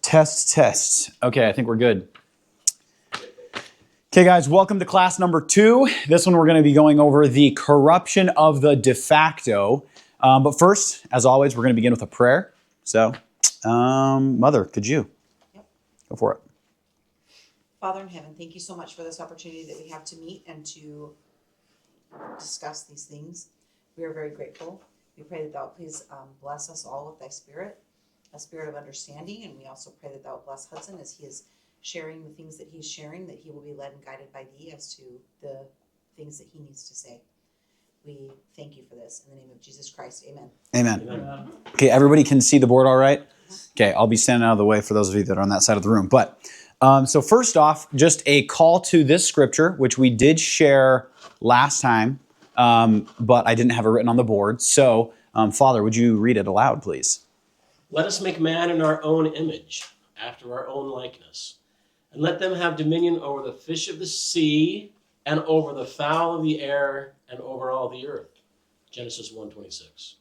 Test. Okay, I think we're good. Okay, guys, welcome to class number 2. This one we're going to be going over the corruption of the de facto. But first, as always, we're going to begin with a prayer. So, Mother, could you? Yep. Go for it. Father in heaven, thank you so much for this opportunity that we have to meet and to discuss these things. We are very grateful. We pray that thou please bless us all with thy spirit, a spirit of understanding, and we also pray that thou bless Hudson as he is sharing the things that he's sharing, that he will be led and guided by thee as to the things that he needs to say. We thank you for this. In the name of Jesus Christ, amen. Amen. Okay, everybody can see the board all right? Okay, I'll be standing out of the way for those of you that are on that side of the room. But so first off, just a call to this scripture, which we did share last time, but I didn't have it written on the board. So, Father, would you read it aloud, please? Let us make man in our own image, after our own likeness, and let them have dominion over the fish of the sea, and over the fowl of the air, and over all the earth. Genesis 1:26.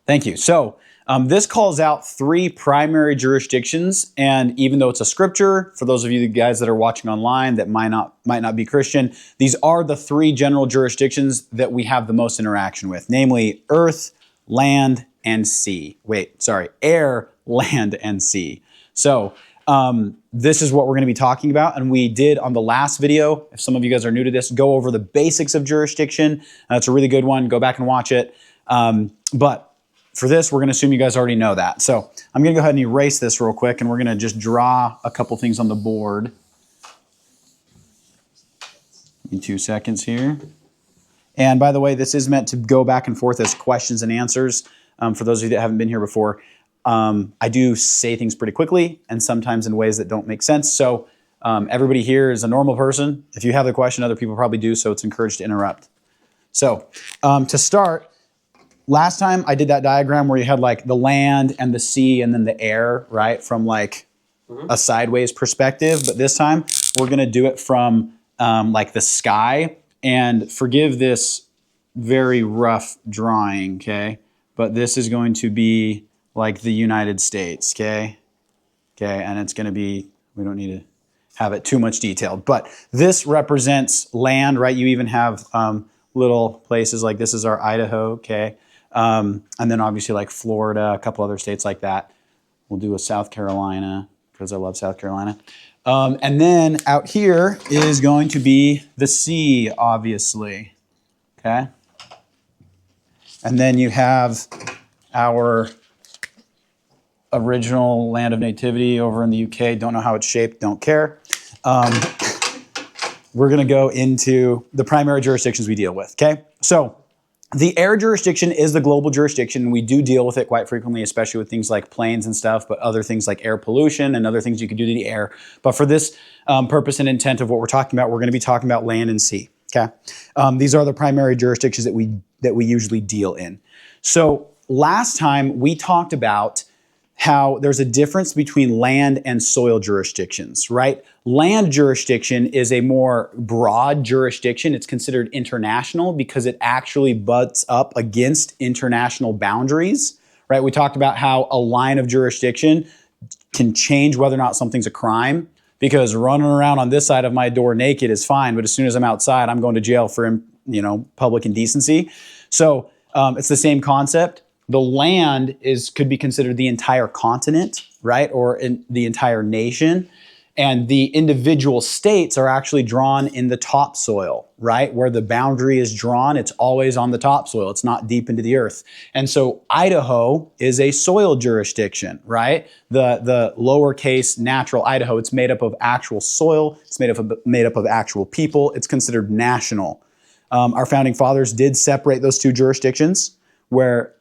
Thank you. So this calls out 3 primary jurisdictions, and even though it's a scripture, for those of you guys that are watching online that might not be Christian, these are the 3 general jurisdictions that we have the most interaction with, namely earth, land, and sea. Air, land, and sea. So this is what we're going to be talking about, and we did on the last video, if some of you guys are new to this, go over the basics of jurisdiction. It's a really good one. Go back and watch it. But for this, we're going to assume you guys already know that. So I'm going to go ahead and erase this real quick, and we're going to just draw a couple things on the board. In 2 seconds here. And by the way, this is meant to go back and forth as questions and answers. For those of you that haven't been here before, I do say things pretty quickly and sometimes in ways that don't make sense. So everybody here is a normal person. If you have the question, other people probably do, so it's encouraged to interrupt. So to start, last time I did that diagram where you had like the land and the sea and then the air, right? From like a sideways perspective. But this time we're going to do it from like the sky. And forgive this very rough drawing, okay? But this is going to be like the United States, okay? Okay, and it's going to be, we don't need to have it too much detailed. But this represents land, right? You even have little places like this is our Idaho, okay? And then obviously like Florida, a couple other states like that. We'll do a South Carolina because I love South Carolina. And then out here is going to be the sea, obviously, okay? And then you have our original land of nativity over in the UK. Don't know how it's shaped, don't care. We're going to go into the primary jurisdictions we deal with, okay? So the air jurisdiction is the global jurisdiction. We do deal with it quite frequently, especially with things like planes and stuff, but other things like air pollution and other things you could do to the air. But for this purpose and intent of what we're talking about, we're going to be talking about land and sea, okay? These are the primary jurisdictions that we usually deal in. So last time we talked about how there's a difference between land and soil jurisdictions, right? Land jurisdiction is a more broad jurisdiction. It's considered international because it actually butts up against international boundaries, right? We talked about how a line of jurisdiction can change whether or not something's a crime, because running around on this side of my door naked is fine, but as soon as I'm outside, I'm going to jail for, public indecency. So it's the same concept. The land could be considered the entire continent, right? Or the entire nation. And the individual states are actually drawn in the topsoil, right? Where the boundary is drawn, it's always on the topsoil. It's not deep into the earth. And so Idaho is a soil jurisdiction, right? The lowercase natural Idaho, it's made up of actual soil. It's made up of actual people. It's considered national. Our founding fathers did separate those 2 jurisdictions where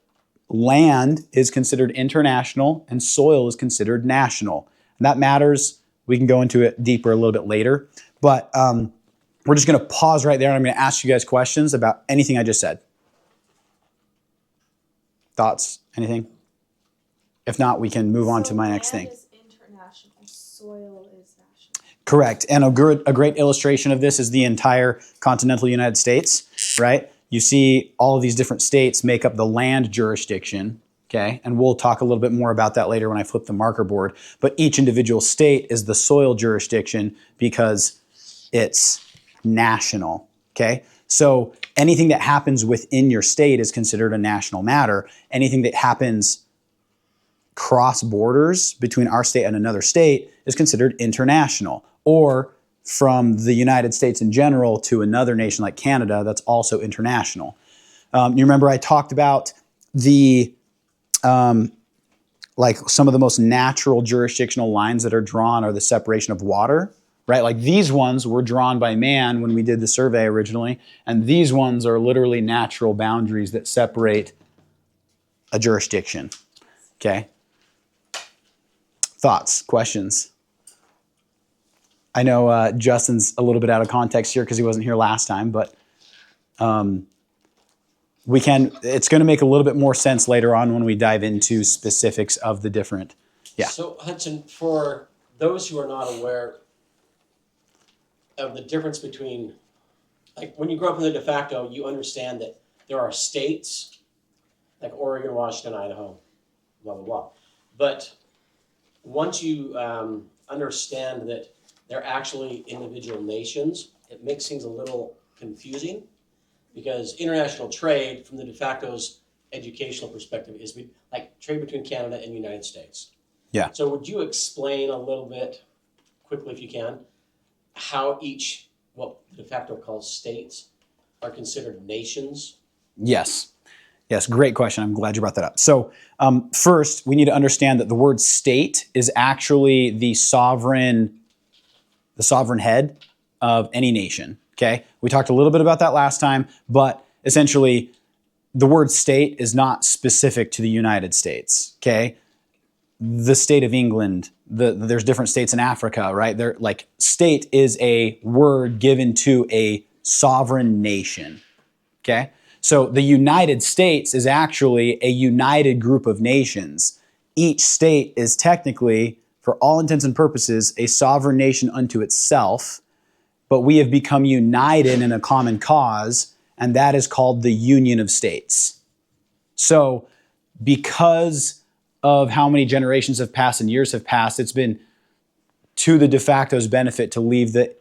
land is considered international and soil is considered national. And that matters. We can go into it deeper a little bit later. But we're just going to pause right there, and I'm going to ask you guys questions about anything I just said. Thoughts? Anything? If not, we can move on to my next thing. Land is international, soil is national. Correct. And a great illustration of this is the entire continental United States, right? You see all of these different states make up the land jurisdiction, okay? And we'll talk a little bit more about that later when I flip the marker board. But each individual state is the soil jurisdiction because it's national, okay? So anything that happens within your state is considered a national matter. Anything that happens cross borders between our state and another state is considered international. Or from the United States in general to another nation like Canada, that's also international. You remember I talked about the like some of the most natural jurisdictional lines that are drawn are the separation of water, right? Like these ones were drawn by man when we did the survey originally, and these ones are literally natural boundaries that separate a jurisdiction, okay? Thoughts, questions? I know Justin's a little bit out of context here because he wasn't here last time, but it's going to make a little bit more sense later on when we dive into specifics of the different. Yeah. So Hudson, for those who are not aware of the difference between, like when you grow up in the de facto, you understand that there are states like Oregon, Washington, Idaho, blah, blah, blah. But once you understand that they're actually individual nations, it makes things a little confusing because international trade from the de facto's educational perspective is like trade between Canada and the United States. Yeah. So would you explain a little bit, quickly if you can, how each, what the de facto calls states, are considered nations? Yes. Yes, great question. I'm glad you brought that up. So first, we need to understand that the word state is actually the sovereign head of any nation, okay? We talked a little bit about that last time, but essentially the word state is not specific to the United States, okay? The state of England, there's different states in Africa, right? They're like state is a word given to a sovereign nation, okay? So the United States is actually a united group of nations. Each state is technically, for all intents and purposes, a sovereign nation unto itself, but we have become united in a common cause, and that is called the Union of States. So because of how many generations have passed and years have passed, it's been to the de facto's benefit to leave the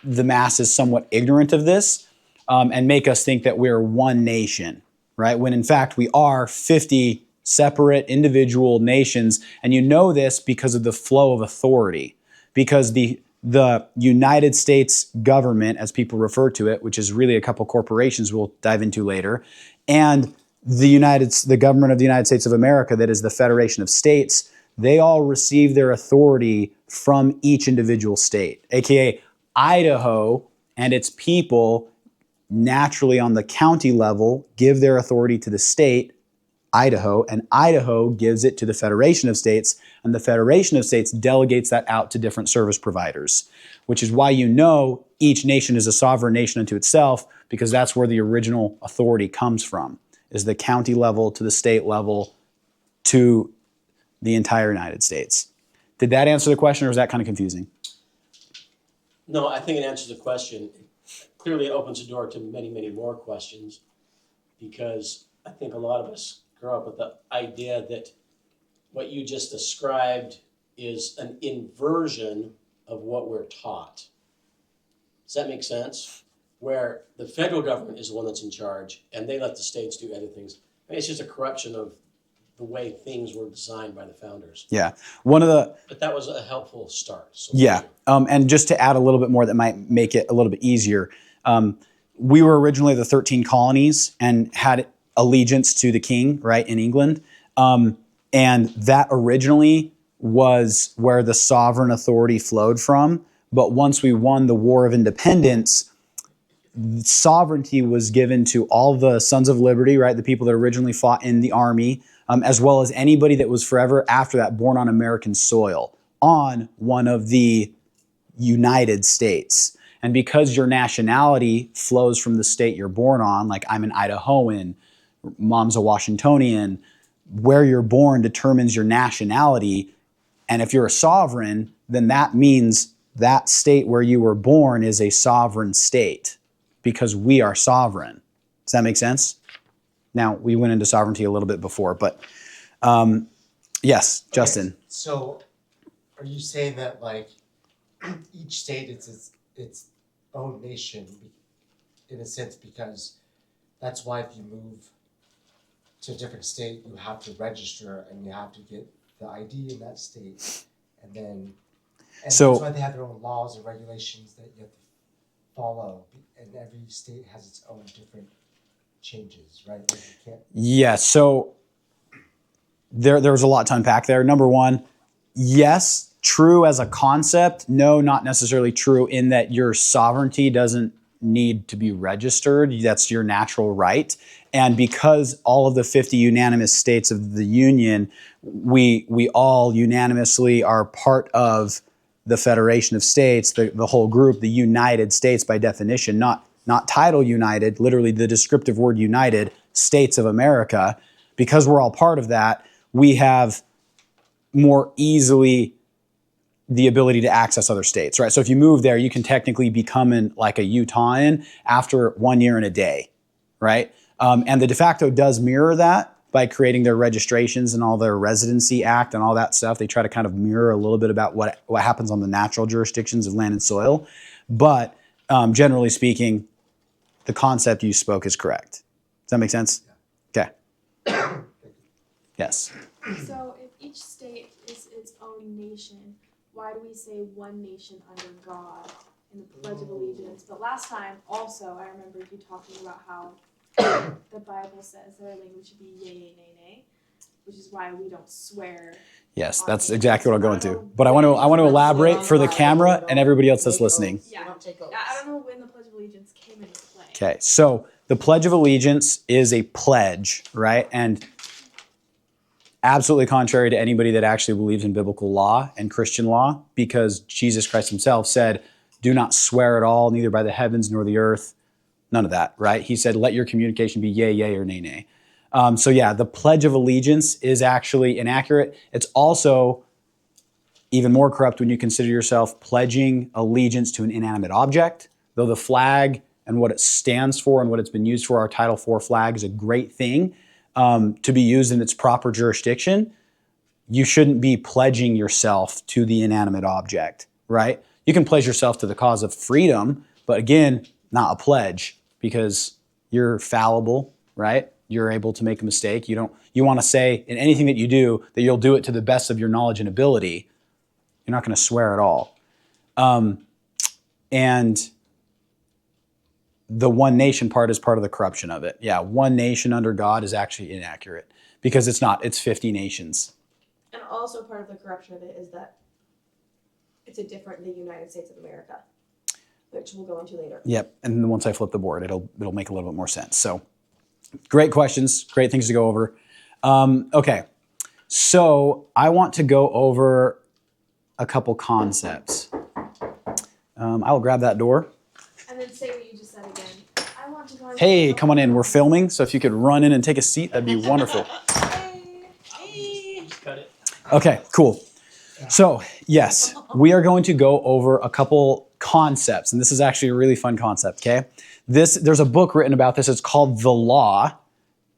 masses somewhat ignorant of this and make us think that we're one nation, right? When in fact we are 50 separate individual nations, and you know this because of the flow of authority, because the United States government, as people refer to it, which is really a couple corporations we'll dive into later, and the government of the United States of America, that is the Federation of States, they all receive their authority from each individual state, aka Idaho and its people naturally on the county level give their authority to the state, Idaho, and Idaho gives it to the Federation of States, and the Federation of States delegates that out to different service providers, which is why you know each nation is a sovereign nation unto itself, because that's where the original authority comes from, is the county level to the state level to the entire United States. Did that answer the question, or is that kind of confusing? No, I think it answers the question. Clearly it opens the door to many, many more questions, because I think a lot of us grow up with the idea that what you just described is an inversion of what we're taught. Does that make sense? Where the federal government is the one that's in charge and they let the states do other things. I mean, it's just a corruption of the way things were designed by the founders. Yeah. But that was a helpful start. So yeah. And just to add a little bit more that might make it a little bit easier, we were originally the 13 colonies and had allegiance to the king, right, in England. And that originally was where the sovereign authority flowed from. But once we won the War of Independence, sovereignty was given to all the Sons of Liberty, right, the people that originally fought in the army, as well as anybody that was forever after that born on American soil, on one of the United States. And because your nationality flows from the state you're born on, like I'm an Idahoan, mom's a Washingtonian, where you're born determines your nationality. And if you're a sovereign, then that means that state where you were born is a sovereign state because we are sovereign. Does that make sense? Now, we went into sovereignty a little bit before, but Yes, Okay, Justin. So, are you saying that like each state is its own nation in a sense because that's why if you move to a different state, you have to register and you have to get the ID in that state, and So- that's why they have their own laws and regulations that you have to follow, and every state has its own different changes, right? Like you can't. Yes. So there was a lot to unpack there. Number one, yes, true as a concept. No, not necessarily true in that your sovereignty doesn't need to be registered. That's your natural right. And because all of the 50 unanimous states of the Union, we all unanimously are part of the Federation of States, the whole group, the United States by definition, not title united, literally the descriptive word united, States of America. Because we're all part of that, we have more easily the ability to access other states, right? So if you move there, you can technically become like a Utahan after 1 year and a day, right? And the de facto does mirror that by creating their registrations and all their residency act and all that stuff. They try to kind of mirror a little bit about what happens on the natural jurisdictions of land and soil. But generally speaking, the concept you spoke is correct. Does that make sense? Okay. Yes. So if each state is its own nation, why do we say one nation under God in the Pledge of Allegiance? But last time also, I remember you talking about how the Bible says that our language should be yea, yea, nay, nay, which is why we don't swear. Yes, on that's names. exactly what I'm I going don't to. know But I want to when- elaborate for the camera and everybody else that's listening. Yeah. I don't know when the Pledge of Allegiance came into play. Okay, so the Pledge of Allegiance is a pledge, right? And absolutely contrary to anybody that actually believes in biblical law and Christian law, because Jesus Christ himself said, do not swear at all, neither by the heavens nor the earth. None of that, right? He said, let your communication be yea, yea, or nay, nay. So yeah, the Pledge of Allegiance is actually inaccurate. It's also even more corrupt when you consider yourself pledging allegiance to an inanimate object, though the flag and what it stands for and what it's been used for, our Title IV flag, is a great thing to be used in its proper jurisdiction. You shouldn't be pledging yourself to the inanimate object, right? You can pledge yourself to the cause of freedom, but again, not a pledge because you're fallible, right? You're able to make a mistake. You want to say in anything that you do that you'll do it to the best of your knowledge and ability. You're not going to swear at all. And the one nation part is part of the corruption of it. Yeah, one nation under God is actually inaccurate because it's not. It's 50 nations. And also part of the corruption of it is that it's a different than the United States of America, which we'll go into later. Yep, and then once I flip the board, it'll make a little bit more sense. So, great questions, great things to go over. Okay, so I want to go over a couple concepts. I will grab that door. And then say what you just said again. I want to go on. Hey, come on in. We're filming, so if you could run in and take a seat, that'd be wonderful. Just cut it. Okay, cool. So, yes, we are going to go over a couple concepts, and this is actually a really fun concept, okay? There's a book written about this. It's called The Law.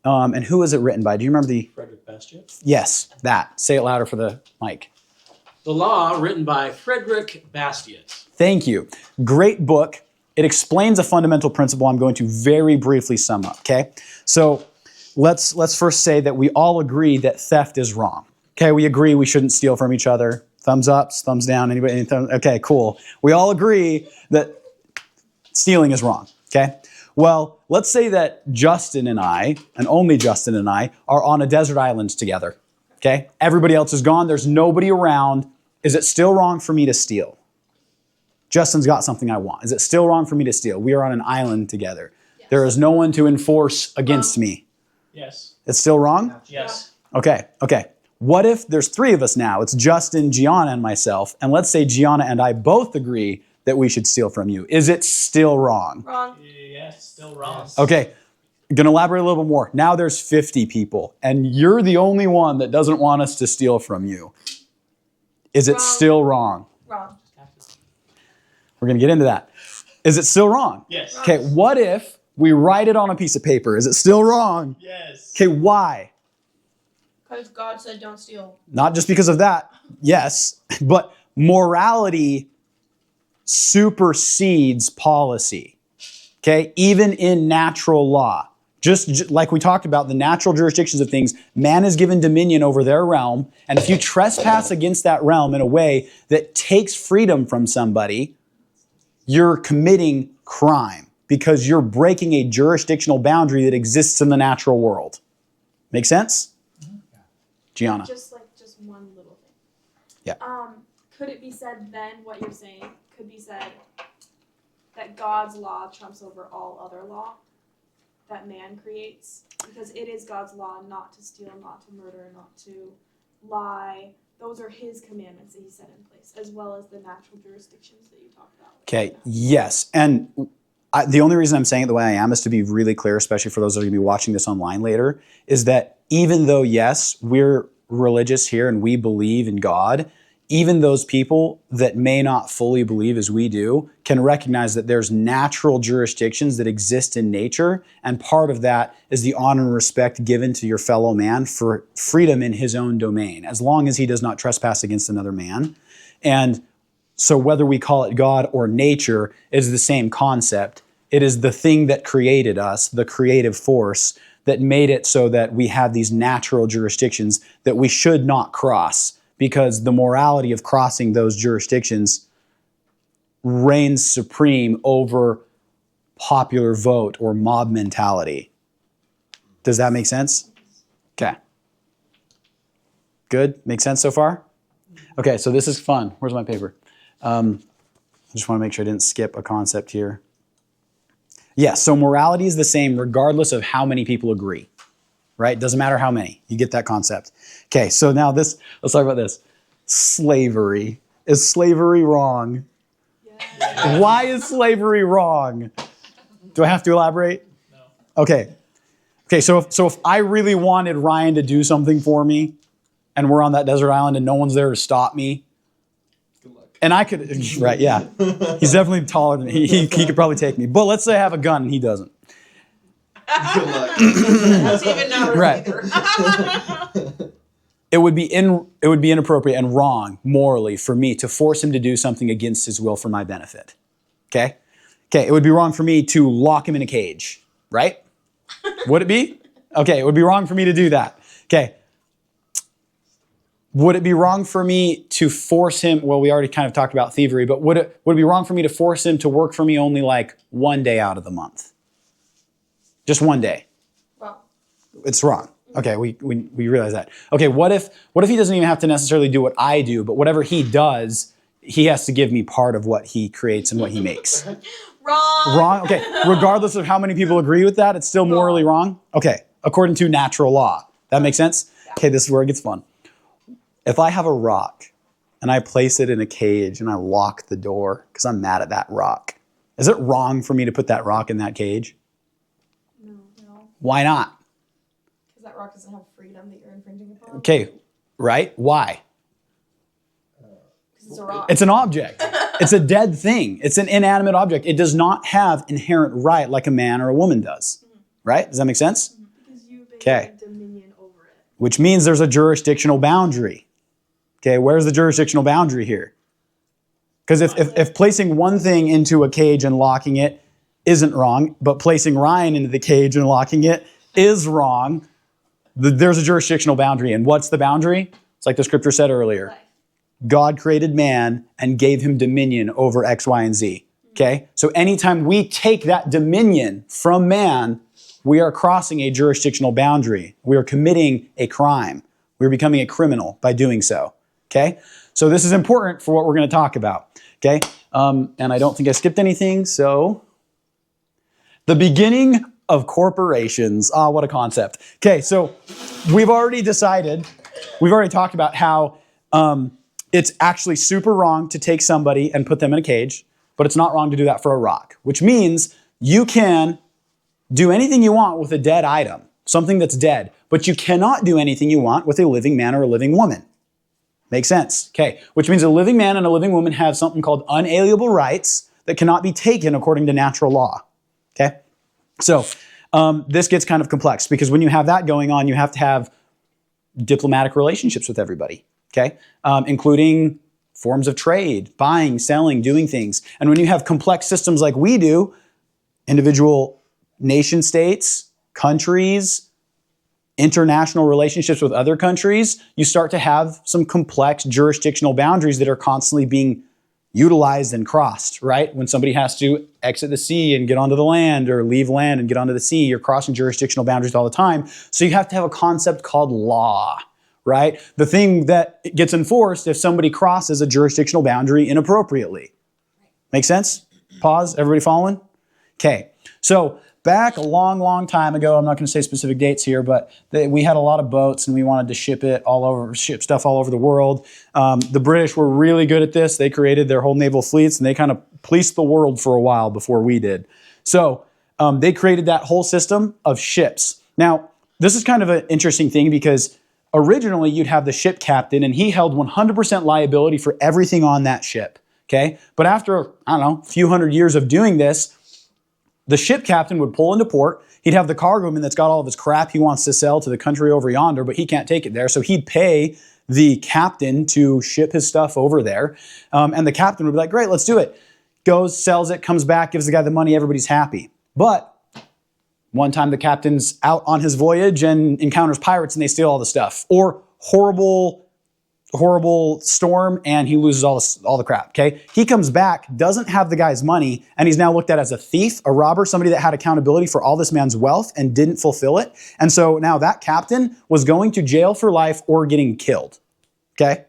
And who is it written by? Do you remember the... Frederick Bastiat. Yes, that. Say it louder for the mic. The Law, written by Frederick Bastiat. Thank you. Great book. It explains a fundamental principle I'm going to very briefly sum up, okay? So let's first say that we all agree that theft is wrong. Okay, we agree we shouldn't steal from each other. Thumbs up, thumbs down, anybody? Okay, cool. We all agree that stealing is wrong, okay? Well, let's say that Justin and I, and only Justin and I, are on a desert island together, okay? Everybody else is gone. There's nobody around. Is it still wrong for me to steal? Justin's got something I want. Is it still wrong for me to steal? We are on an island together. Yes. There is no one to enforce against me. Yes. It's still wrong? Yes. Okay. What if there's three of us now? It's Justin, Gianna, and myself. And let's say Gianna and I both agree that we should steal from you. Is it still wrong? Wrong. Yes, still wrong. Okay. I'm going to elaborate a little bit more. Now there's 50 people, and you're the only one that doesn't want us to steal from you. Is it Wrong. still wrong? Wrong. We're going to get into that. Is it still wrong? Yes. Okay, what if we write it on a piece of paper? Is it still wrong? Yes. Okay, why? Because God said don't steal. Not just because of that, yes, but morality supersedes policy, okay? Even in natural law. Just like we talked about, the natural jurisdictions of things, man is given dominion over their realm, and if you trespass against that realm in a way that takes freedom from somebody, you're committing crime because you're breaking a jurisdictional boundary that exists in the natural world. Make sense? Gianna. Just one little thing. Yeah. Could it be said then, what you're saying, could be said that God's law trumps over all other law that man creates? Because it is God's law not to steal, not to murder, not to lie. Those are his commandments that he set in place, as well as the natural jurisdictions that you talked about. Okay, yes. And the only reason I'm saying it the way I am is to be really clear, especially for those that are going to be watching this online later, is that even though, yes, we're religious here and we believe in God, even those people that may not fully believe as we do can recognize that there's natural jurisdictions that exist in nature, and part of that is the honor and respect given to your fellow man for freedom in his own domain, as long as he does not trespass against another man. And so whether we call it God or nature is the same concept. It is the thing that created us, the creative force that made it so that we have these natural jurisdictions that we should not cross, because the morality of crossing those jurisdictions reigns supreme over popular vote or mob mentality. Does that make sense? Okay. Good? Makes sense so far? Okay, so this is fun. Where's my paper? I just want to make sure I didn't skip a concept here. Yeah, so morality is the same regardless of how many people agree, right? Doesn't matter how many. You get that concept. Okay, so now let's talk about this. Slavery. Is slavery wrong? Yeah. Why is slavery wrong? Do I have to elaborate? No. Okay, so if I really wanted Ryan to do something for me, and we're on that desert island and no one's there to stop me, and I could, right, yeah. He's definitely taller than me. He could probably take me. But let's say I have a gun and he doesn't. Good luck. That's even not Right. either. It would be inappropriate and wrong morally for me to force him to do something against his will for my benefit. Okay? Okay, it would be wrong for me to lock him in a cage, right? Would it be? Okay, it would be wrong for me to do that. Okay. Would it be wrong for me to force him, well, we already kind of talked about thievery, but would it be wrong for me to force him to work for me only like one day out of the month? Just one day. Well, It's wrong. Okay, we realize that. Okay, what if he doesn't even have to necessarily do what I do, but whatever he does, he has to give me part of what he creates and what he makes? wrong. Wrong? Okay, regardless of how many people agree with that, it's still morally wrong? Okay, according to natural law. That makes sense? Okay, this is where it gets fun. If I have a rock and I place it in a cage and I lock the door because I'm mad at that rock, is it wrong for me to put that rock in that cage? No. Why not? Because that rock doesn't have freedom that you're infringing upon. Okay, right? Why? Because it's a rock. It's an object. It's a dead thing. It's an inanimate object. It does not have inherent right like a man or a woman does. Right? Does that make sense? Because you Okay. have dominion over it. Which means there's a jurisdictional boundary. Okay, where's the jurisdictional boundary here? Because if placing one thing into a cage and locking it isn't wrong, but placing Ryan into the cage and locking it is wrong, there's a jurisdictional boundary. And what's the boundary? It's like the scripture said earlier. Life. God created man and gave him dominion over X, Y, and Z. Okay? So anytime we take that dominion from man, we are crossing a jurisdictional boundary. We are committing a crime. We are becoming a criminal by doing so. Okay? So this is important for what we're going to talk about. Okay? And I don't think I skipped anything, so the beginning of corporations. Ah, what a concept. Okay, so we've already talked about how it's actually super wrong to take somebody and put them in a cage, but it's not wrong to do that for a rock, which means you can do anything you want with a dead item, something that's dead, but you cannot do anything you want with a living man or a living woman. Makes sense? Okay, which means a living man and a living woman have something called unalienable rights that cannot be taken according to natural law. Okay? So this gets kind of complex because when you have that going on, you have to have diplomatic relationships with everybody, okay? Including forms of trade, buying, selling, doing things. And when you have complex systems like we do, individual nation states, countries, international relationships with other countries, you start to have some complex jurisdictional boundaries that are constantly being utilized and crossed, right? When somebody has to exit the sea and get onto the land, or leave land and get onto the sea, you're crossing jurisdictional boundaries all the time. So you have to have a concept called law, right? The thing that gets enforced if somebody crosses a jurisdictional boundary inappropriately. Make sense? Pause. Everybody following? Okay. So back a long, long time ago, I'm not going to say specific dates here, but we had a lot of boats and we wanted to ship stuff all over the world. The British were really good at this. They created their whole naval fleets and they kind of policed the world for a while before we did. So they created that whole system of ships. Now, this is kind of an interesting thing because originally you'd have the ship captain and he held 100% liability for everything on that ship. Okay. But after, I don't know, a few hundred years of doing this, the ship captain would pull into port. He'd have the cargoman that's got all of his crap he wants to sell to the country over yonder, but he can't take it there. So he'd pay the captain to ship his stuff over there. And the captain would be like, great, let's do it. Goes, sells it, comes back, gives the guy the money, everybody's happy. But one time the captain's out on his voyage and encounters pirates and they steal all the stuff. Or horrible storm and he loses all the crap, okay? He comes back, doesn't have the guy's money, and he's now looked at as a thief, a robber, somebody that had accountability for all this man's wealth and didn't fulfill it. And so now that captain was going to jail for life or getting killed, okay?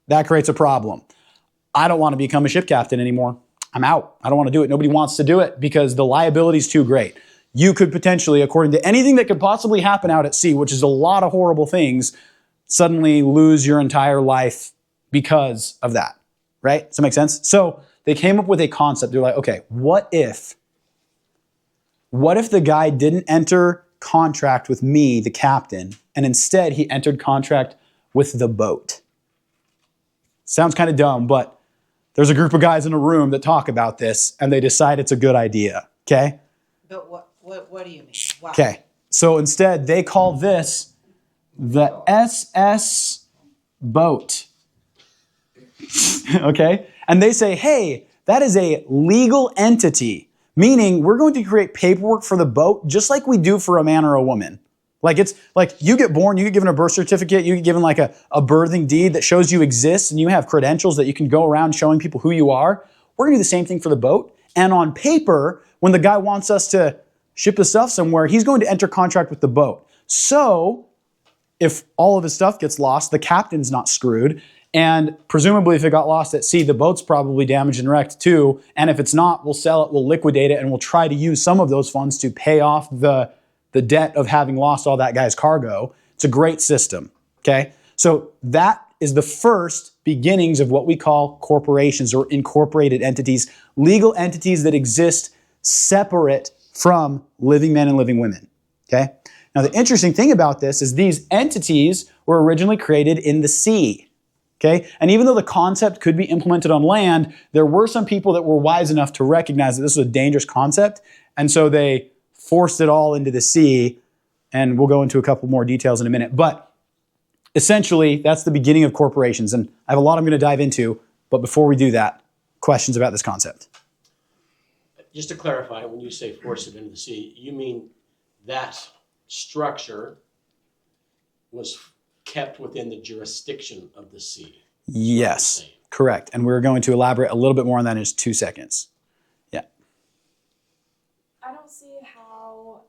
That creates a problem. I don't want to become a ship captain anymore. I'm out. I don't want to do it. Nobody wants to do it because the liability is too great. You could potentially, according to anything that could possibly happen out at sea, which is a lot of horrible things, suddenly lose your entire life because of that, right? Does that make sense? So they came up with a concept. They're like, okay, what if the guy didn't enter contract with me, the captain, and instead he entered contract with the boat? Sounds kind of dumb, but there's a group of guys in a room that talk about this and they decide it's a good idea, okay? But what do you mean? Wow. Okay, so instead they call this the SS boat. Okay? And they say, hey, that is a legal entity, meaning we're going to create paperwork for the boat just like we do for a man or a woman. Like it's like you get born, you get given a birth certificate, you get given like a birthing deed that shows you exist and you have credentials that you can go around showing people who you are. We're going to do the same thing for the boat. And on paper, when the guy wants us to ship the stuff somewhere, he's going to enter contract with the boat. So if all of his stuff gets lost, the captain's not screwed. And presumably if it got lost at sea, the boat's probably damaged and wrecked too. And if it's not, we'll sell it, we'll liquidate it, and we'll try to use some of those funds to pay off the debt of having lost all that guy's cargo. It's a great system, okay? So that is the first beginnings of what we call corporations or incorporated entities, legal entities that exist separate from living men and living women, okay? Now, the interesting thing about this is these entities were originally created in the sea, okay? And even though the concept could be implemented on land, there were some people that were wise enough to recognize that this was a dangerous concept, and so they forced it all into the sea, and we'll go into a couple more details in a minute. But essentially, that's the beginning of corporations, and I have a lot I'm going to dive into, but before we do that, questions about this concept? Just to clarify, when you say force it into the sea, you mean that structure was kept within the jurisdiction of the sea. Yes, correct. And we're going to elaborate a little bit more on that in just 2 seconds. Yeah. I don't see how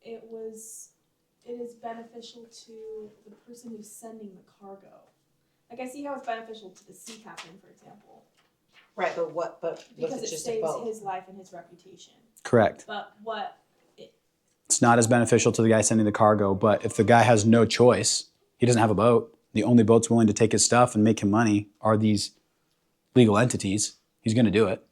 it is beneficial to the person who's sending the cargo. Like I see how it's beneficial to the sea captain, for example. Right, but what Because if it's it just a saves boat? his life and his reputation. Correct. But what It's not as beneficial to the guy sending the cargo, but if the guy has no choice, he doesn't have a boat, the only boats willing to take his stuff and make him money are these legal entities, he's going to do it.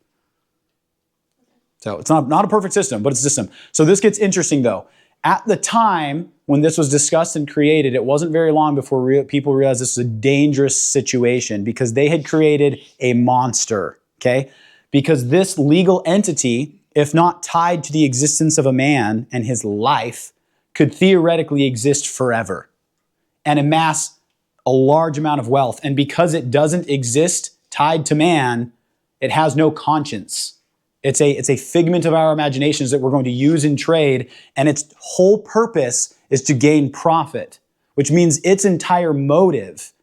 So it's not a perfect system, but it's a system. So this gets interesting though. At the time when this was discussed and created, it wasn't very long before people realized this was a dangerous situation because they had created a monster, okay? Because this legal entity, if not tied to the existence of a man and his life, could theoretically exist forever. and amass a large amount of wealth. And because it doesn't exist tied to man, it has no conscience. It's a figment of our imaginations that we're going to use in trade, and its whole purpose is to gain profit, which means its entire motive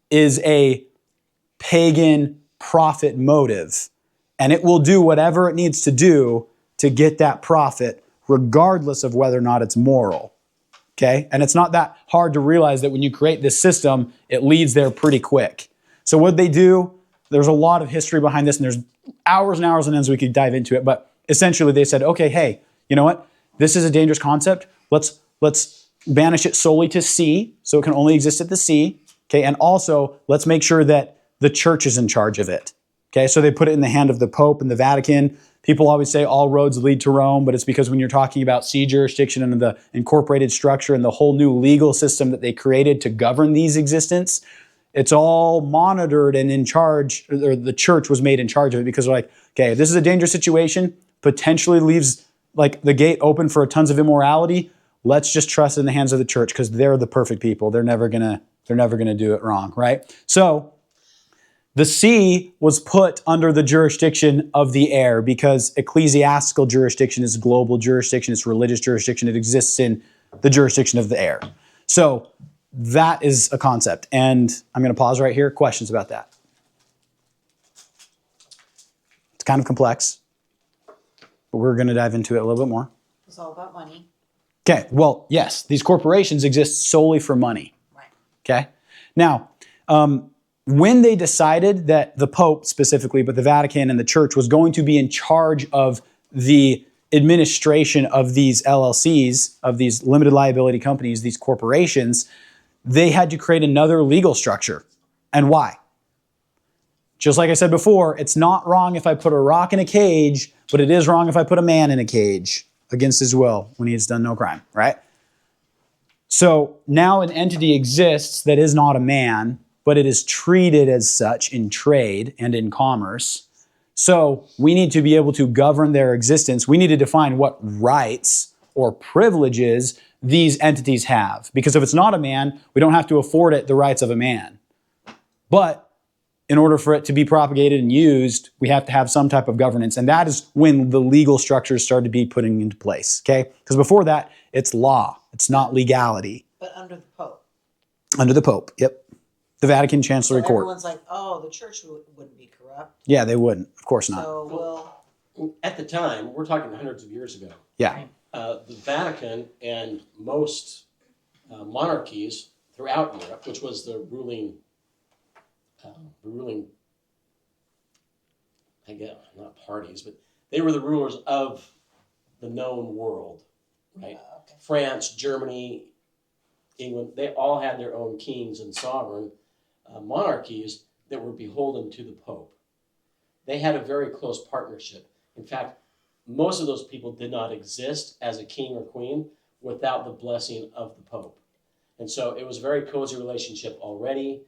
is a pagan profit motive. And it will do whatever it needs to do to get that profit, regardless of whether or not it's moral. Okay? And it's not that hard to realize that when you create this system, it leads there pretty quick. So what they do, there's a lot of history behind this, and there's hours and hours and ends we could dive into it. But essentially they said, okay, hey, you know what? This is a dangerous concept. Let's banish it solely to sea, so it can only exist at the sea. Okay, and also let's make sure that the church is in charge of it. Okay, so they put it in the hand of the Pope and the Vatican. People always say all roads lead to Rome, but it's because when you're talking about sea jurisdiction and the incorporated structure and the whole new legal system that they created to govern these existence, it's all monitored and in charge, or the church was made in charge of it because they're like, okay, if this is a dangerous situation, potentially leaves like the gate open for tons of immorality, let's just trust in the hands of the church because they're the perfect people. They're never gonna do it wrong, right? So the sea was put under the jurisdiction of the air because ecclesiastical jurisdiction is global jurisdiction, it's religious jurisdiction, it exists in the jurisdiction of the air. So that is a concept. And I'm going to pause right here. Questions about that? It's kind of complex, but we're going to dive into it a little bit more. It's all about money. Okay, well, yes, these corporations exist solely for money. Right. Okay? Now, when they decided that the Pope specifically, but the Vatican and the Church was going to be in charge of the administration of these LLCs, of these limited liability companies, these corporations, they had to create another legal structure. And why? Just like I said before, it's not wrong if I put a rock in a cage, but it is wrong if I put a man in a cage against his will when he has done no crime, right? So now an entity exists that is not a man, but it is treated as such in trade and in commerce. So we need to be able to govern their existence. We need to define what rights or privileges these entities have. Because if it's not a man, we don't have to afford it the rights of a man. But in order for it to be propagated and used, we have to have some type of governance. And that is when the legal structures started to be put into place, okay? Because before that, it's law. It's not legality. But under the Pope. Under the Pope, yep. The Vatican Chancellery So Court. everyone's like, oh, the church wouldn't be corrupt. Yeah, they wouldn't. Of course not. So At the time, we're talking hundreds of years ago, Yeah. the Vatican and most monarchies throughout Europe, which was the ruling, I guess, not parties, but they were the rulers of the known world, right? okay. France, Germany, England, they all had their own kings and sovereign monarchies that were beholden to the Pope. They had a very close partnership. In fact, most of those people did not exist as a king or queen without the blessing of the Pope. And so it was a very cozy relationship already.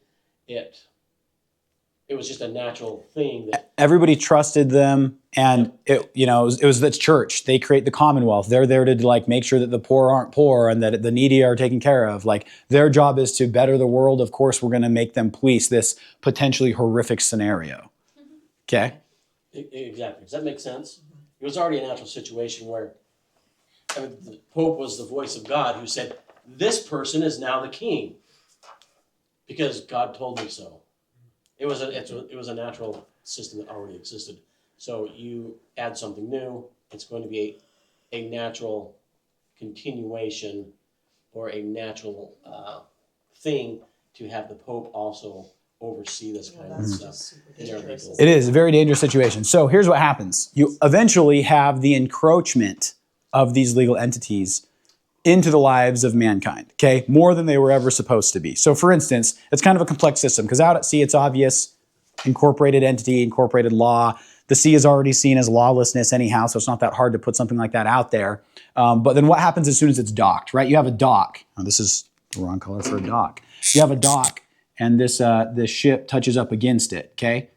It was just a natural thing that Everybody trusted them, and it was the church. They create the Commonwealth. They're there to like make sure that the poor aren't poor and that the needy are taken care of. Like their job is to better the world. Of course, we're going to make them police this potentially horrific scenario. Okay. exactly. Does that make sense? It was already a natural situation where the Pope was the voice of God who said, "This person is now the king because God told me so." It was a natural system that already existed. So you add something new, it's going to be a natural continuation or a natural thing to have the Pope also oversee this kind of That's stuff. just super in their dangerous. legal- It is a very dangerous situation. So here's what happens. You eventually have the encroachment of these legal entities into the lives of mankind, okay? More than they were ever supposed to be. So for instance, it's kind of a complex system because out at sea, it's obvious, incorporated entity, incorporated law. The sea is already seen as lawlessness anyhow, so it's not that hard to put something like that out there. But then what happens as soon as it's docked, right? You have a dock. Oh, this is the wrong color for a dock. You have a dock, and this ship touches up against it, okay?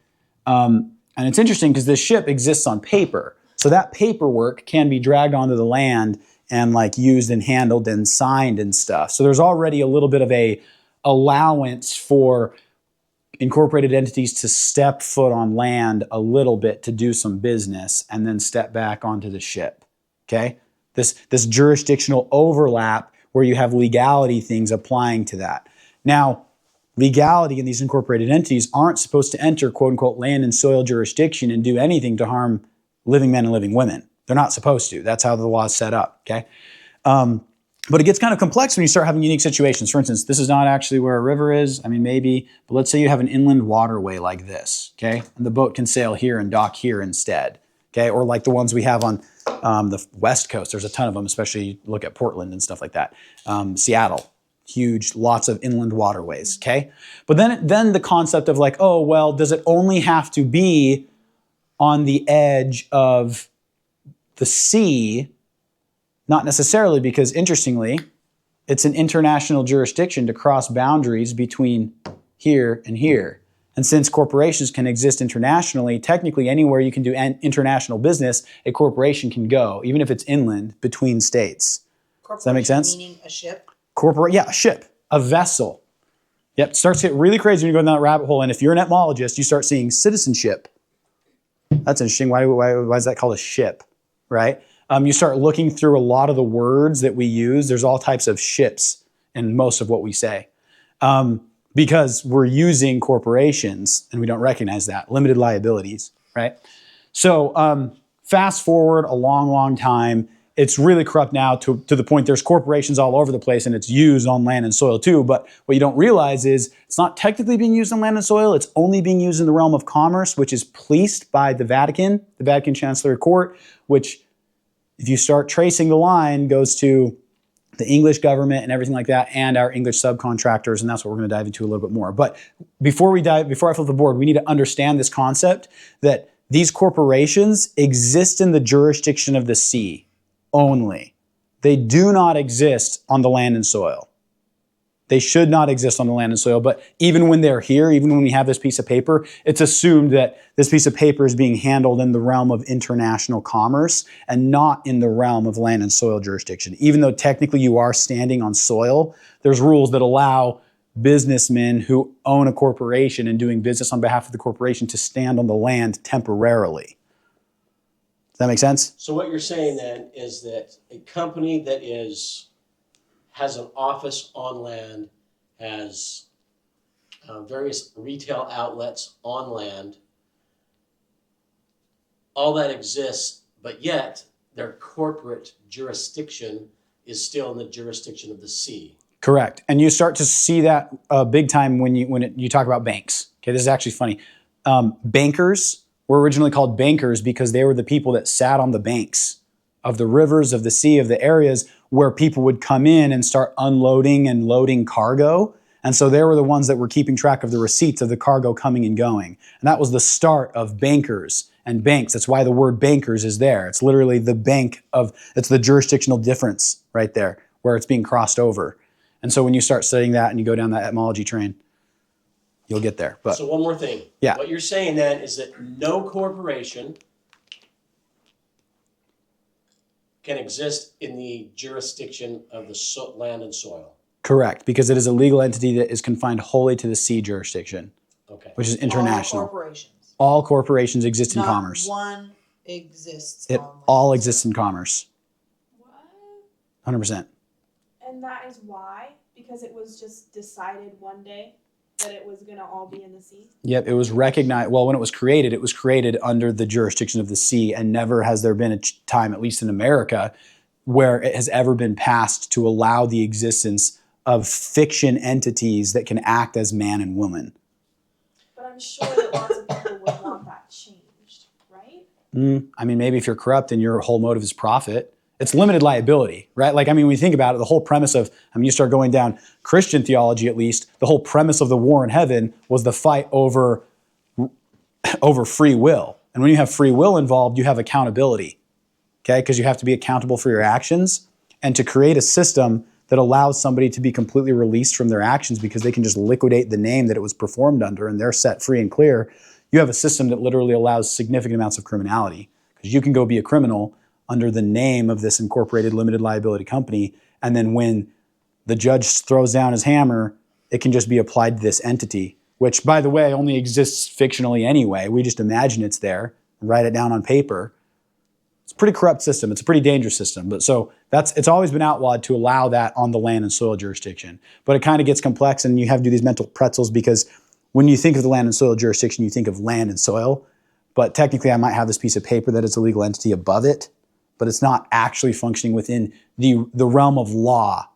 And it's interesting because this ship exists on paper. So that paperwork can be dragged onto the land and like used and handled and signed and stuff. So there's already a little bit of a allowance for incorporated entities to step foot on land a little bit to do some business and then step back onto the ship. Okay? This jurisdictional overlap where you have legality things applying to that. Now, legality in these incorporated entities aren't supposed to enter quote unquote land and soil jurisdiction and do anything to harm living men and living women. They're not supposed to. That's how the law is set up. Okay? But it gets kind of complex when you start having unique situations. For instance, this is not actually where a river is. I mean, maybe, but let's say you have an inland waterway like this, okay? And the boat can sail here and dock here instead, okay? Or like the ones we have on the West Coast. There's a ton of them, especially look at Portland and stuff like that. Seattle, huge, lots of inland waterways, okay? But then the concept of like, oh, well, does it only have to be on the edge of the sea? Not necessarily, because interestingly, it's an international jurisdiction to cross boundaries between here and here. And since corporations can exist internationally, technically anywhere you can do international business, a corporation can go, even if it's inland, between states. Does that make sense? Meaning a ship? Yeah, a ship, a vessel. Yep, it starts to get really crazy when you go down that rabbit hole. And if you're an etymologist, you start seeing citizenship. That's interesting. Why is that called a ship, right? You start looking through a lot of the words that we use. There's all types of ships in most of what we say because we're using corporations and we don't recognize that. Limited liabilities, right? So fast forward a long, long time. It's really corrupt now to the point there's corporations all over the place and it's used on land and soil too. But what you don't realize is it's not technically being used on land and soil. It's only being used in the realm of commerce, which is policed by the Vatican Chancellery Court, which if you start tracing the line, goes to the English government and everything like that, and our English subcontractors, and that's what we're going to dive into a little bit more. But before I flip the board, we need to understand this concept that these corporations exist in the jurisdiction of the sea only. They do not exist on the land and soil. They should not exist on the land and soil, but even when they're here, even when we have this piece of paper, it's assumed that this piece of paper is being handled in the realm of international commerce and not in the realm of land and soil jurisdiction. Even though technically you are standing on soil, there's rules that allow businessmen who own a corporation and doing business on behalf of the corporation to stand on the land temporarily. Does that make sense? So what you're saying then is that a company that has an office on land, has various retail outlets on land, all that exists, but yet their corporate jurisdiction is still in the jurisdiction of the sea. Correct. And you start to see that big time when you talk about banks. Okay, this is actually funny. Bankers were originally called bankers because they were the people that sat on the banks of the rivers, of the sea, of the areas where people would come in and start unloading and loading cargo. And so they were the ones that were keeping track of the receipts of the cargo coming and going. And that was the start of bankers and banks. That's why the word bankers is there. It's literally the it's the jurisdictional difference right there where it's being crossed over. And so when you start studying that and you go down that etymology train, you'll get there. But so one more thing. Yeah. What you're saying then is that no corporation can exist in the jurisdiction of the land and soil. Correct, because it is a legal entity that is confined wholly to the sea jurisdiction, Okay. which is international. All corporations. All corporations exist in Not commerce. one exists. It on land. all exists in commerce. What? 100%. And that is why? Because it was just decided one day that it was going to all be in the sea? Yep, it was recognized. Well, when it was created under the jurisdiction of the sea, and never has there been a time, at least in America, where it has ever been passed to allow the existence of fiction entities that can act as man and woman. But I'm sure that lots of people would want that changed, right? I mean, maybe if you're corrupt and your whole motive is profit, it's limited liability, right? Like, I mean, when you think about it, the whole premise of, you start going down Christian theology at least, the whole premise of the war in heaven was the fight over free will. And when you have free will involved, you have accountability, okay? Because you have to be accountable for your actions. And to create a system that allows somebody to be completely released from their actions because they can just liquidate the name that it was performed under and they're set free and clear, you have a system that literally allows significant amounts of criminality. Because you can go be a criminal under the name of this incorporated limited liability company. And then when the judge throws down his hammer, it can just be applied to this entity, which, by the way, only exists fictionally anyway. We just imagine it's there, write it down on paper. It's a pretty corrupt system. It's a pretty dangerous system. But so it's always been outlawed to allow that on the land and soil jurisdiction. But it kind of gets complex, and you have to do these mental pretzels because when you think of the land and soil jurisdiction, you think of land and soil. But technically, I might have this piece of paper that is a legal entity above it, but it's not actually functioning within the realm of law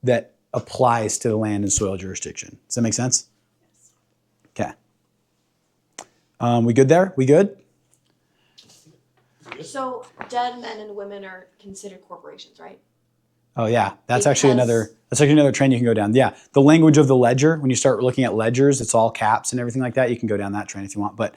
that applies to the land and soil jurisdiction. Does that make sense? Okay. We good there? We good? So dead men and women are considered corporations, right? Oh yeah, that's actually another trend you can go down. Yeah, the language of the ledger. When you start looking at ledgers, it's all caps and everything like that. You can go down that trend if you want. But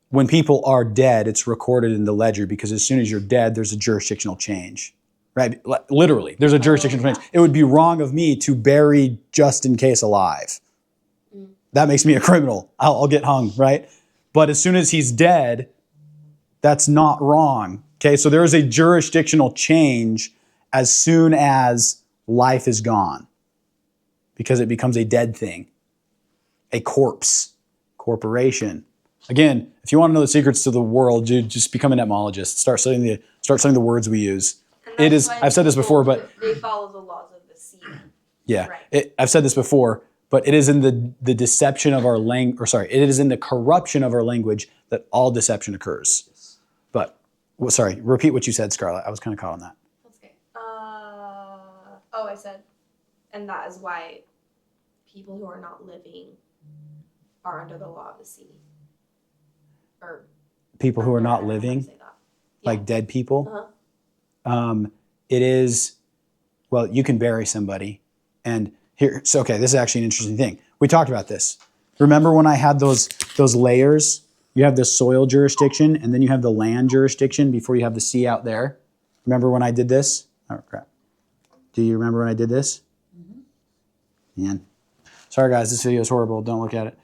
when people are dead, it's recorded in the ledger because as soon as you're dead, there's a jurisdictional change, right? Literally, there's a jurisdictional change. It would be wrong of me to bury just in case alive. That makes me a criminal. I'll get hung, right? But as soon as he's dead, that's not wrong. Okay, so there is a jurisdictional change as soon as life is gone because it becomes a dead thing, a corpse, corporation. Again, if you want to know the secrets to the world, dude, just become an etymologist. Start studying the words we use. It is. I've said this before, but they follow the laws of the sea. yeah, Right. I've said this before, but it is in the deception of our it is in the corruption of our language that all deception occurs. But repeat what you said, Scarlett. I was kind of caught on that. That's okay. I said, and that is why people who are not living are under the law of the sea. Or People who are not I don't know how to living, say that. like dead people. Uh-huh. It is, well, you can bury somebody. And here, so okay, this is actually an interesting thing. We talked about this. Remember when I had those layers? You have the soil jurisdiction, and then you have the land jurisdiction before you have the sea out there. Remember when I did this? Oh, crap. Do you remember when I did this? Man. Sorry, guys, this video is horrible. Don't look at it.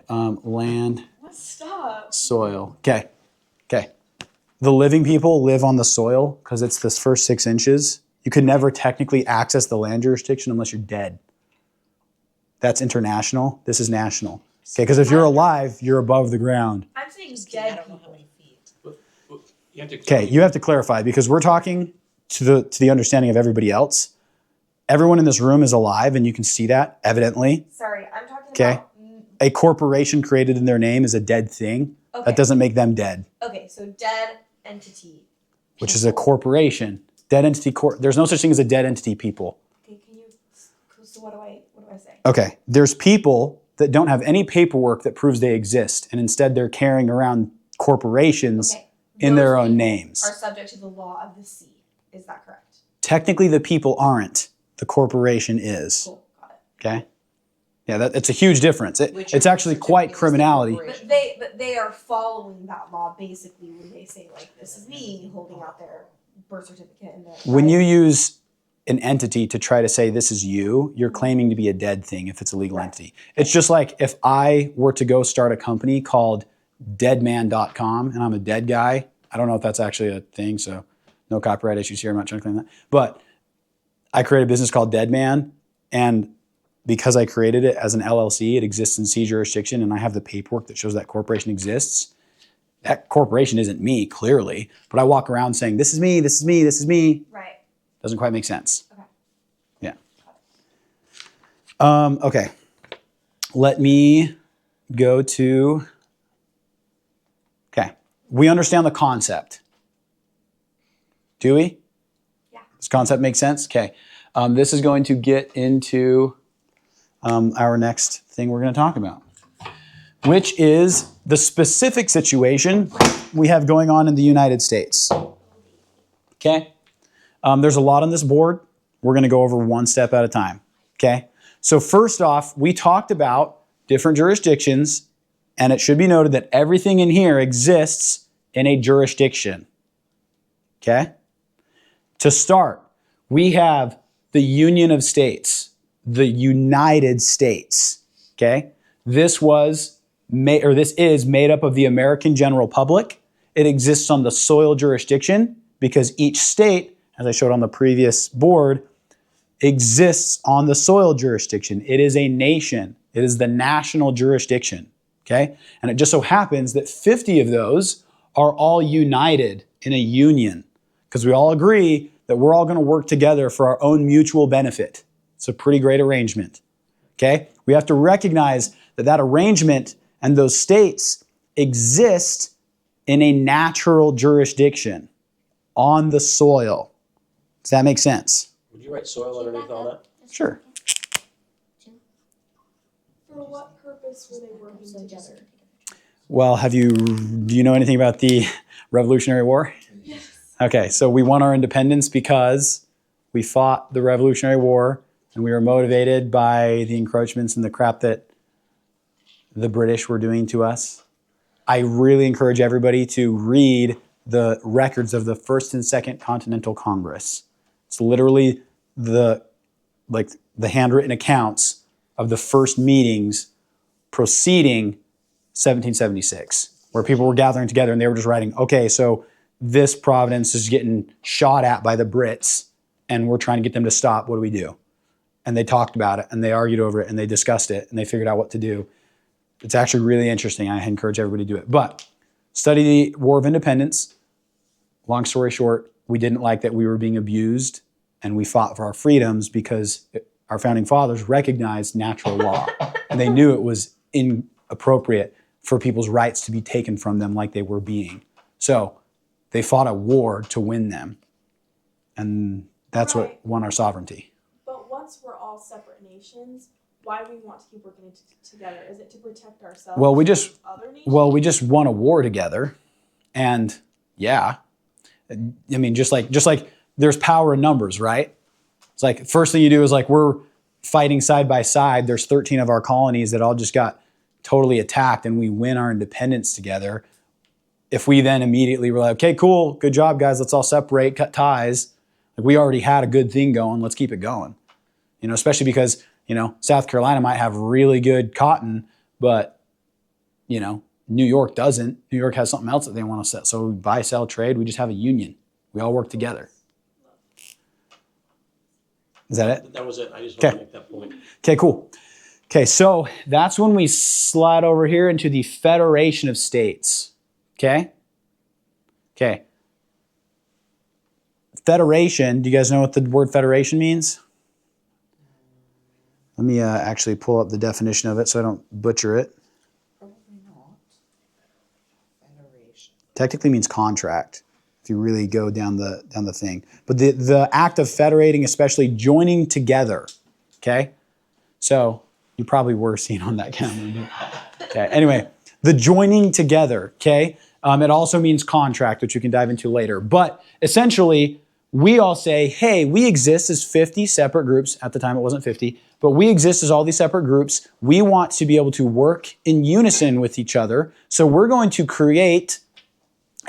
Okay, land, Stop. soil. Okay. The living people live on the soil because it's this first 6 inches. You could never technically access the land jurisdiction unless you're dead. That's international. This is national. Okay, because if you're alive, you're above the ground. I'm saying I dead don't know how people. many feet. You have to Okay, you have to clarify because we're talking to the understanding of everybody else. Everyone in this room is alive, and you can see that evidently. Sorry, I'm talking Okay. about. A corporation created in their name is a dead thing. Okay. That doesn't make them dead, Okay, so dead entity. which is a corporation. Dead entity. There's no such thing as a dead entity. People. Okay, can you? So what do I say? Okay, there's people that don't have any paperwork that proves they exist, and instead they're carrying around corporations Okay. in Those their own people names. Are subject to the law of the sea. Is that correct? Technically, the people aren't. The corporation is. Cool, got it. Okay. Yeah, it's a huge difference. Which It's are actually quite certificates of criminality. corporation. But they are following that law basically when they say like this is me holding out their birth certificate and their. When you use an entity to try to say this is you, you're claiming to be a dead thing if it's a legal entity. It's just like if I were to go start a company called deadman.com and I'm a dead guy. I don't know if that's actually a thing, so no copyright issues here. I'm not trying to claim that. But I created a business called Deadman, and because I created it as an LLC, it exists in C jurisdiction, and I have the paperwork that shows that corporation exists. That corporation isn't me, clearly, but I walk around saying, this is me, this is me, this is me. Right. Doesn't quite make sense. Okay. Yeah. Okay. Let me go to, okay. We understand the concept. Do we? Yeah. Does concept make sense? Okay. This is going to get into our next thing we're going to talk about, which is the specific situation we have going on in the United States. Okay? There's a lot on this board. We're going to go over one step at a time. Okay? So first off, we talked about different jurisdictions, and it should be noted that everything in here exists in a jurisdiction. Okay? To start, we have the Union of States, the United States. Okay? This is made up of the American general public. it exists on the soil jurisdiction because each state, as I showed on the previous board, exists on the soil jurisdiction. It is a nation. It is the national jurisdiction, okay? And it just so happens that 50 of those are all united in a union because we all agree that we're all going to work together for our own mutual benefit. It's a pretty great arrangement, okay? We have to recognize that that arrangement and those states exist in a natural jurisdiction on the soil. Does that make sense? Would you write soil underneath all that? Sure. For what purpose were they working together? Well, do you know anything about the Revolutionary War? Yes. Okay, so we won our independence because we fought the Revolutionary War and we were motivated by the encroachments and the crap that the British were doing to us. I really encourage everybody to read the records of the First and Second Continental Congress. It's literally the handwritten accounts of the first meetings preceding 1776, where people were gathering together and they were just writing, okay, so this province is getting shot at by the Brits and we're trying to get them to stop. What do we do? And they talked about it and they argued over it and they discussed it and they figured out what to do. It's actually really interesting. I encourage everybody to do it. But study the War of Independence. Long story short, we didn't like that we were being abused and we fought for our freedoms because our founding fathers recognized natural law and they knew it was inappropriate for people's rights to be taken from them like they were being. So they fought a war to win them. And that's what won our sovereignty. But once we're all separate nations, why do we want to keep working together? Is it to protect ourselves? Well, we from other nations? just won a war together. And yeah, I mean, just like there's power in numbers, right? It's like first thing you do is like we're fighting side by side. There's 13 of our colonies that all just got totally attacked and we win our independence together. If we then immediately were like, okay, cool, good job, guys, let's all separate, cut ties. Like we already had a good thing going, let's keep it going. You know, especially because, you know, South Carolina might have really good cotton, but, you know, New York doesn't. New York has something else that they want to set. So we buy, sell, trade, we just have a union. We all work together. Is that it? That was it. I just want to make that point. Okay, cool. Okay, so that's when we slide over here into the Federation of States. Okay? Okay. Federation, do you guys know what the word federation means? Let me actually pull up the definition of it so I don't butcher it. Probably not. Federation. Technically means contract, if you really go down the thing. But the act of federating, especially joining together, okay? So you probably were seen on that camera. Okay, anyway, the joining together, okay? It also means contract, which we can dive into later. But essentially, we all say, hey, we exist as 50 separate groups. At the time, it wasn't 50. But we exist as all these separate groups. We want to be able to work in unison with each other. So we're going to create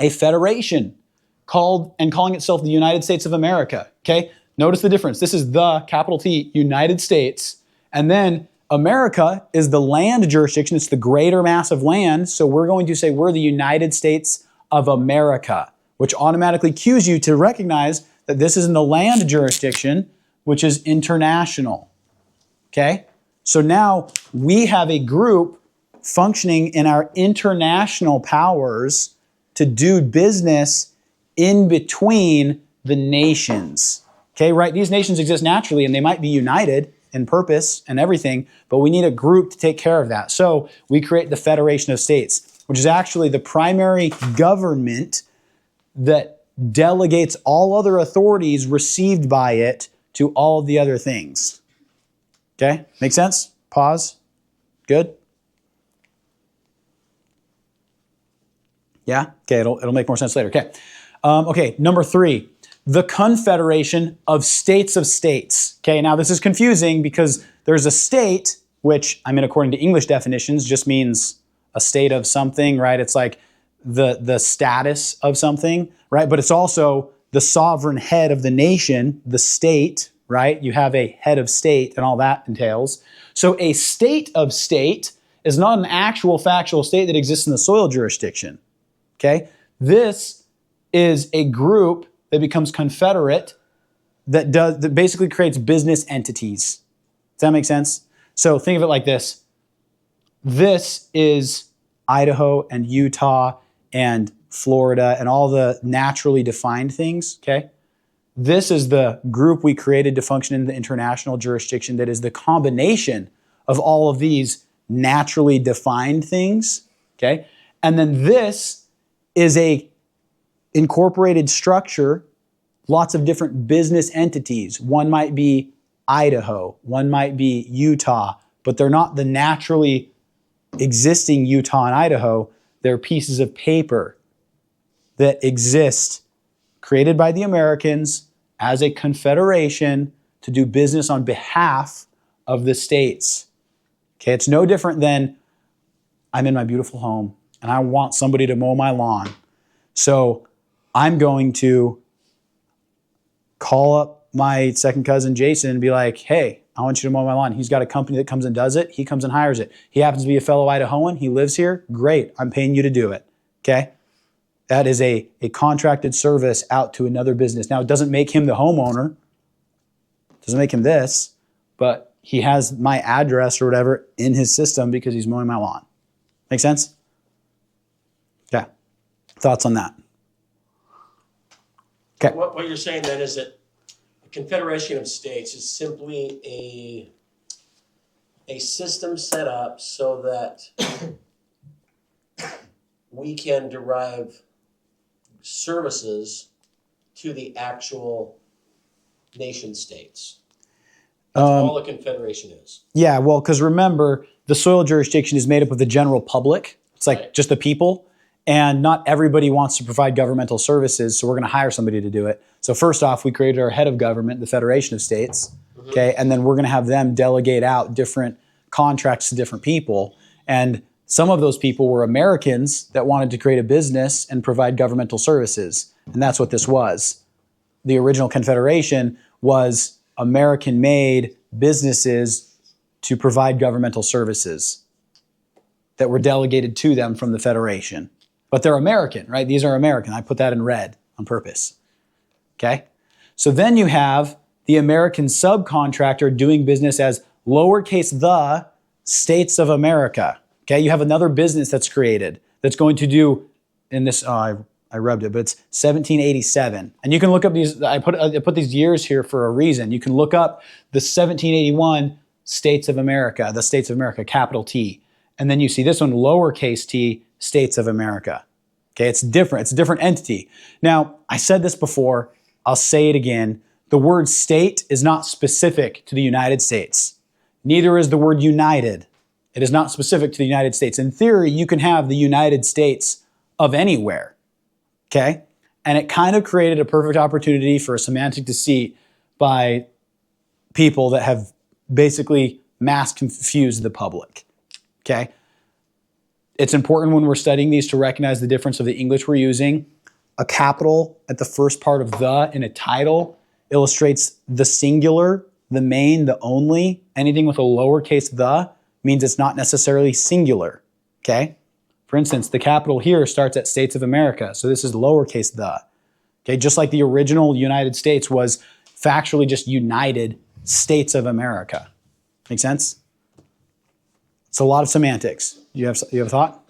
a federation calling itself the United States of America. Okay? Notice the difference. This is the capital T, United States. And then America is the land jurisdiction. It's the greater mass of land. So we're going to say we're the United States of America, which automatically cues you to recognize that this is in the land jurisdiction, which is international. Okay? So now we have a group functioning in our international powers to do business in between the nations. Okay, right? These nations exist naturally and they might be united in purpose and everything, but we need a group to take care of that. So we create the Federation of States, which is actually the primary government that delegates all other authorities received by it to all the other things. Okay, make sense? Pause. Good? Yeah? Okay, it'll make more sense later. Okay. Okay, number 3, the Confederation of States of States. Okay, now this is confusing because there's a state, which, I mean, according to English definitions, just means a state of something, right? It's like the status of something, right? But it's also the sovereign head of the nation, the state, right? You have a head of state and all that entails. So a state of state is not an actual factual state that exists in the soil jurisdiction, okay? This is a group that becomes confederate that basically creates business entities. Does that make sense? So think of it like this. This is Idaho and Utah and Florida and all the naturally defined things, okay? This is the group we created to function in the international jurisdiction that is the combination of all of these naturally defined things, okay? And then this is a incorporated structure, lots of different business entities. One might be Idaho, one might be Utah, but they're not the naturally existing Utah and Idaho. They're pieces of paper that exist, created by the Americans as a confederation to do business on behalf of the states. Okay, it's no different than I'm in my beautiful home and I want somebody to mow my lawn. So I'm going to call up my second cousin Jason and be like, hey, I want you to mow my lawn. He's got a company that comes and does it. He comes and hires it. He happens to be a fellow Idahoan. He lives here. Great. I'm paying you to do it. Okay? That is a contracted service out to another business. Now, it doesn't make him the homeowner. It doesn't make him this, but he has my address or whatever in his system because he's mowing my lawn. Make sense? Okay. Thoughts on that? Okay. What you're saying then is that the Confederation of States is simply a system set up so that we can derive services to the actual nation states. That's all a confederation is. Yeah, well, because remember, the soil jurisdiction is made up of the general public. It's like Right. just the people. And not everybody wants to provide governmental services, so we're going to hire somebody to do it. So first off, we created our head of government, the Federation of States, okay? And then we're going to have them delegate out different contracts to different people. And some of those people were Americans that wanted to create a business and provide governmental services. And that's what this was. The original Confederation was American-made businesses to provide governmental services that were delegated to them from the Federation. But they're American, right? These are American. I put that in red on purpose. Okay? So then you have the American subcontractor doing business as lowercase the states of America. Okay? You have another business that's created that's going to do, in this, I rubbed it, but it's 1787. And you can look up these, I put these years here for a reason. You can look up the 1781 States of America, the States of America, capital T. And then you see this one, lowercase t, States of America. Okay, it's different. It's a different entity. Now, I said this before. I'll say it again. The word state is not specific to the United States. Neither is the word united. It is not specific to the United States. In theory, you can have the United States of anywhere. Okay? And it kind of created a perfect opportunity for a semantic deceit by people that have basically mass confused the public. Okay? It's important when we're studying these to recognize the difference of the English we're using. A capital at the first part of the in a title illustrates the singular, the main, the only. Anything with a lowercase the means it's not necessarily singular. Okay? For instance, the capital here starts at States of America, so this is lowercase the. Okay, just like the original United States was factually just United States of America. Make sense? It's a lot of semantics. You have a thought?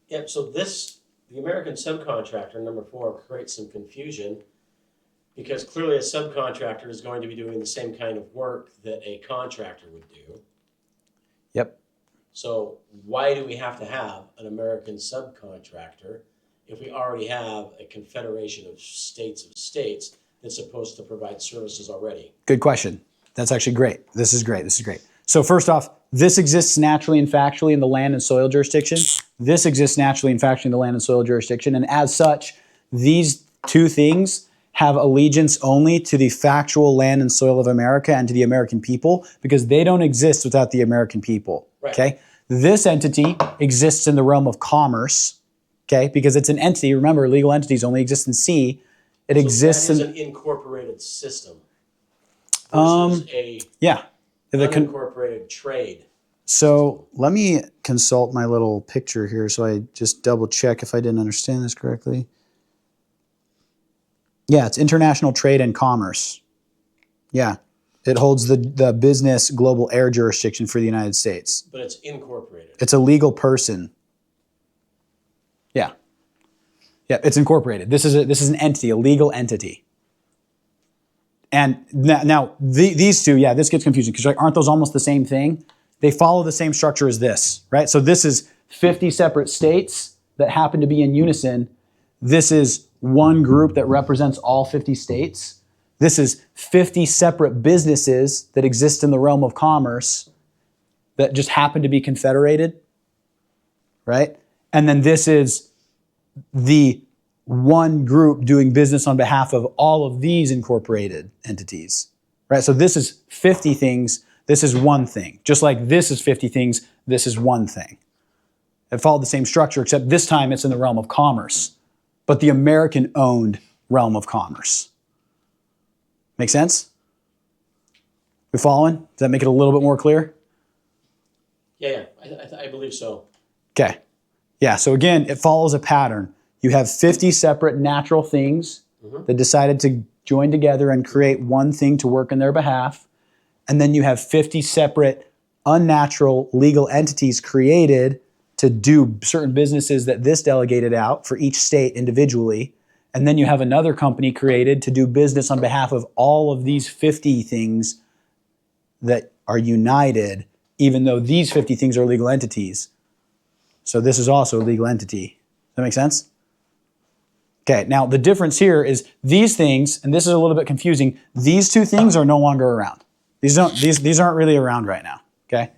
Yeah, so the American subcontractor, number 4, creates some confusion because clearly a subcontractor is going to be doing the same kind of work that a contractor would do. Yep. So why do we have to have an American subcontractor if we already have a confederation of states that's supposed to provide services already? Good question. That's actually great. This is great. So first off, this exists naturally and factually in the land and soil jurisdiction. This exists naturally and factually in the land and soil jurisdiction. And as such, these two things have allegiance only to the factual land and soil of America and to the American people because they don't exist without the American people. Right. Okay? This entity exists in the realm of commerce, okay? Because it's an entity. Remember, legal entities only exist in C. It exists that is in an incorporated system versus a yeah. unincorporated trade. So let me consult my little picture here so I just double check if I didn't understand this correctly. Yeah, it's international trade and commerce. Yeah. It holds the business global air jurisdiction for the United States. But it's incorporated. It's a legal person. Yeah. Yeah, it's incorporated. This is an entity, a legal entity. And now these two, yeah, this gets confusing because aren't those almost the same thing? They follow the same structure as this, right? So this is 50 separate states that happen to be in unison. This is one group that represents all 50 states. This is 50 separate businesses that exist in the realm of commerce that just happen to be confederated, right? And then this is the one group doing business on behalf of all of these incorporated entities, right? So this is 50 things, this is one thing. Just like this is 50 things, this is one thing. It followed the same structure, except this time it's in the realm of commerce, but the American-owned realm of commerce. Make sense? We following? Does that make it a little bit more clear? Yeah, I believe so. Okay. Yeah, so again, it follows a pattern. You have 50 separate natural things that decided to join together and create one thing to work in their behalf. And then you have 50 separate unnatural legal entities created to do certain businesses that this delegated out for each state individually. And then you have another company created to do business on behalf of all of these 50 things that are united, even though these 50 things are legal entities. So this is also a legal entity. Does that make sense? Okay, now the difference here is these things, and this is a little bit confusing, these two things are no longer around. These aren't really around right now, okay?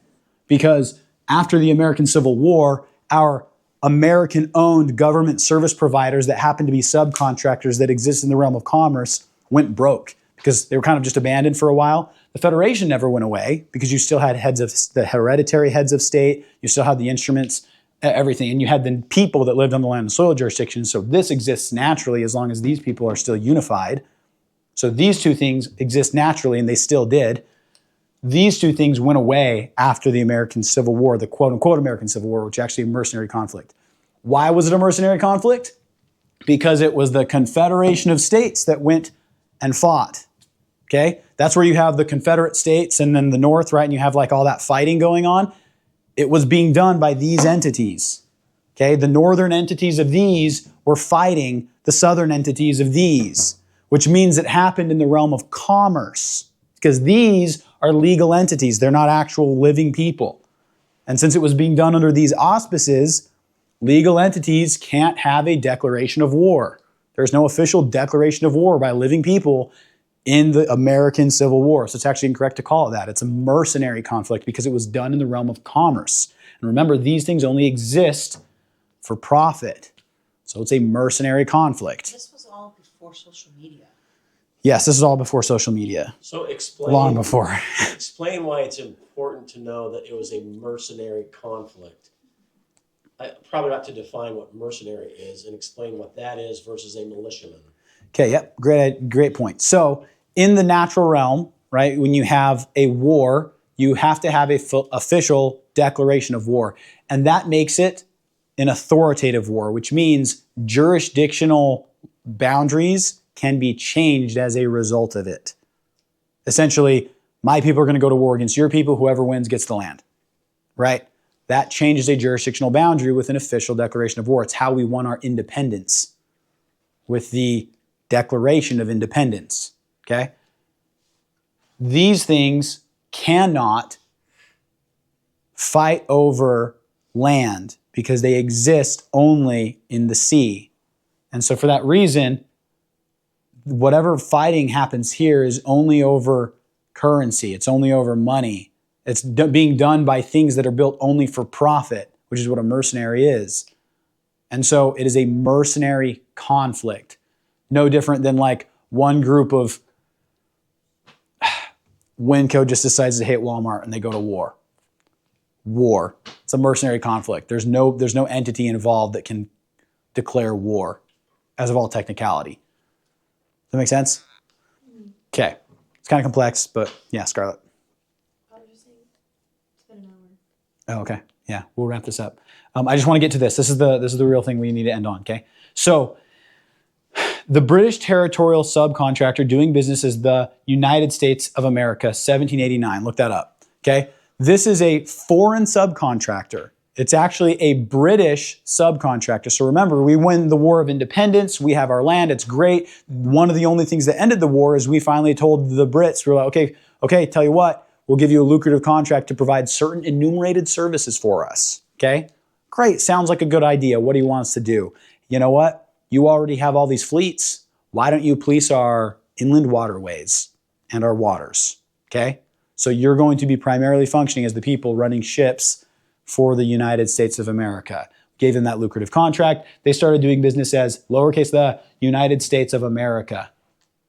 Because after the American Civil War, our American-owned government service providers that happen to be subcontractors that exist in the realm of commerce went broke because they were kind of just abandoned for a while. The Federation never went away because you still had the hereditary heads of state, you still had the instruments, everything, and you had the people that lived on the land and soil jurisdiction. So this exists naturally as long as these people are still unified. So these two things exist naturally, and they still did. These two things went away after the American Civil War, the quote-unquote American Civil War, which is actually a mercenary conflict. Why was it a mercenary conflict? Because it was the Confederation of States that went and fought. Okay? That's where you have the Confederate States and then the North, right? And you have like all that fighting going on. It was being done by these entities. Okay? The northern entities of these were fighting the southern entities of these, which means it happened in the realm of commerce because these are legal entities. They're not actual living people. And since it was being done under these auspices, legal entities can't have a declaration of war. There's no official declaration of war by living people in the American Civil War. So it's actually incorrect to call it that. It's a mercenary conflict because it was done in the realm of commerce. And remember, these things only exist for profit. So it's a mercenary conflict. This was all before social media. Yes, this is all before social media. So explain. Long before. Explain why it's important to know that it was a mercenary conflict. Probably not to define what mercenary is and explain what that is versus a militiaman. Okay, yep, great point. So in the natural realm, right, when you have a war, you have to have a official declaration of war. And that makes it an authoritative war, which means jurisdictional boundaries can be changed as a result of it. Essentially, my people are going to go to war against your people. Whoever wins gets the land, right? That changes a jurisdictional boundary with an official declaration of war. It's how we won our independence with the Declaration of Independence, okay? These things cannot fight over land because they exist only in the sea. And so for that reason, whatever fighting happens here is only over currency. It's only over money. It's being done by things that are built only for profit, which is what a mercenary is. And so it is a mercenary conflict. No different than like one group of Winco just decides to hate Walmart and they go to war. War. It's a mercenary conflict. There's no entity involved that can declare war as of all technicality. Does that make sense? Okay. It's kind of complex, but yeah, Scarlett. I was just saying, it's been an hour. Oh, okay. Yeah, we'll wrap this up. I just want to get to this. This is the real thing we need to end on, okay? So the British territorial subcontractor doing business as the United States of America, 1789. Look that up, okay? This is a foreign subcontractor. It's actually a British subcontractor. So remember, we win the War of Independence. We have our land. It's great. One of the only things that ended the war is we finally told the Brits, we were like, okay, tell you what, we'll give you a lucrative contract to provide certain enumerated services for us, okay? Great, sounds like a good idea. What do you want us to do? You know what? You already have all these fleets. Why don't you police our inland waterways and our waters, okay? So you're going to be primarily functioning as the people running ships for the United States of America. Gave them that lucrative contract. They started doing business as, lowercase the, United States of America.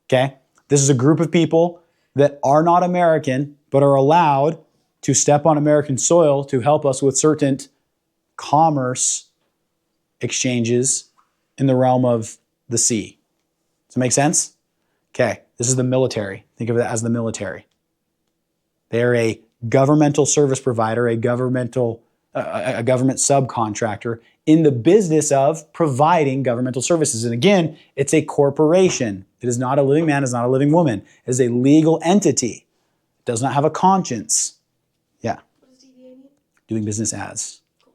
Okay? This is a group of people that are not American, but are allowed to step on American soil to help us with certain commerce exchanges in the realm of the sea. Does that make sense? Okay, this is the military. Think of it as the military. They're a governmental service provider, a government subcontractor in the business of providing governmental services. And again, it's a corporation. It is not a living man, it is not a living woman. It is a legal entity. It does not have a conscience. Yeah. What does DBA mean? Doing business as. Cool,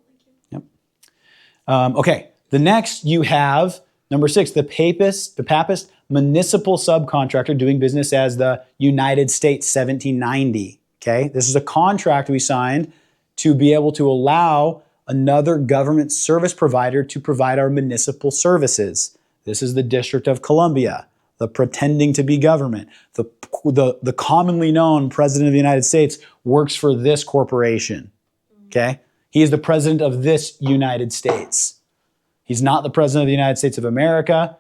thank you. Okay, the next you have, number 6, the Papist municipal subcontractor doing business as the United States, 1790. Okay, this is a contract we signed to be able to allow another government service provider to provide our municipal services. This is the District of Columbia, the pretending to be government. The commonly known President of the United States works for this corporation. Okay, he is the President of this United States. He's not the President of the United States of America,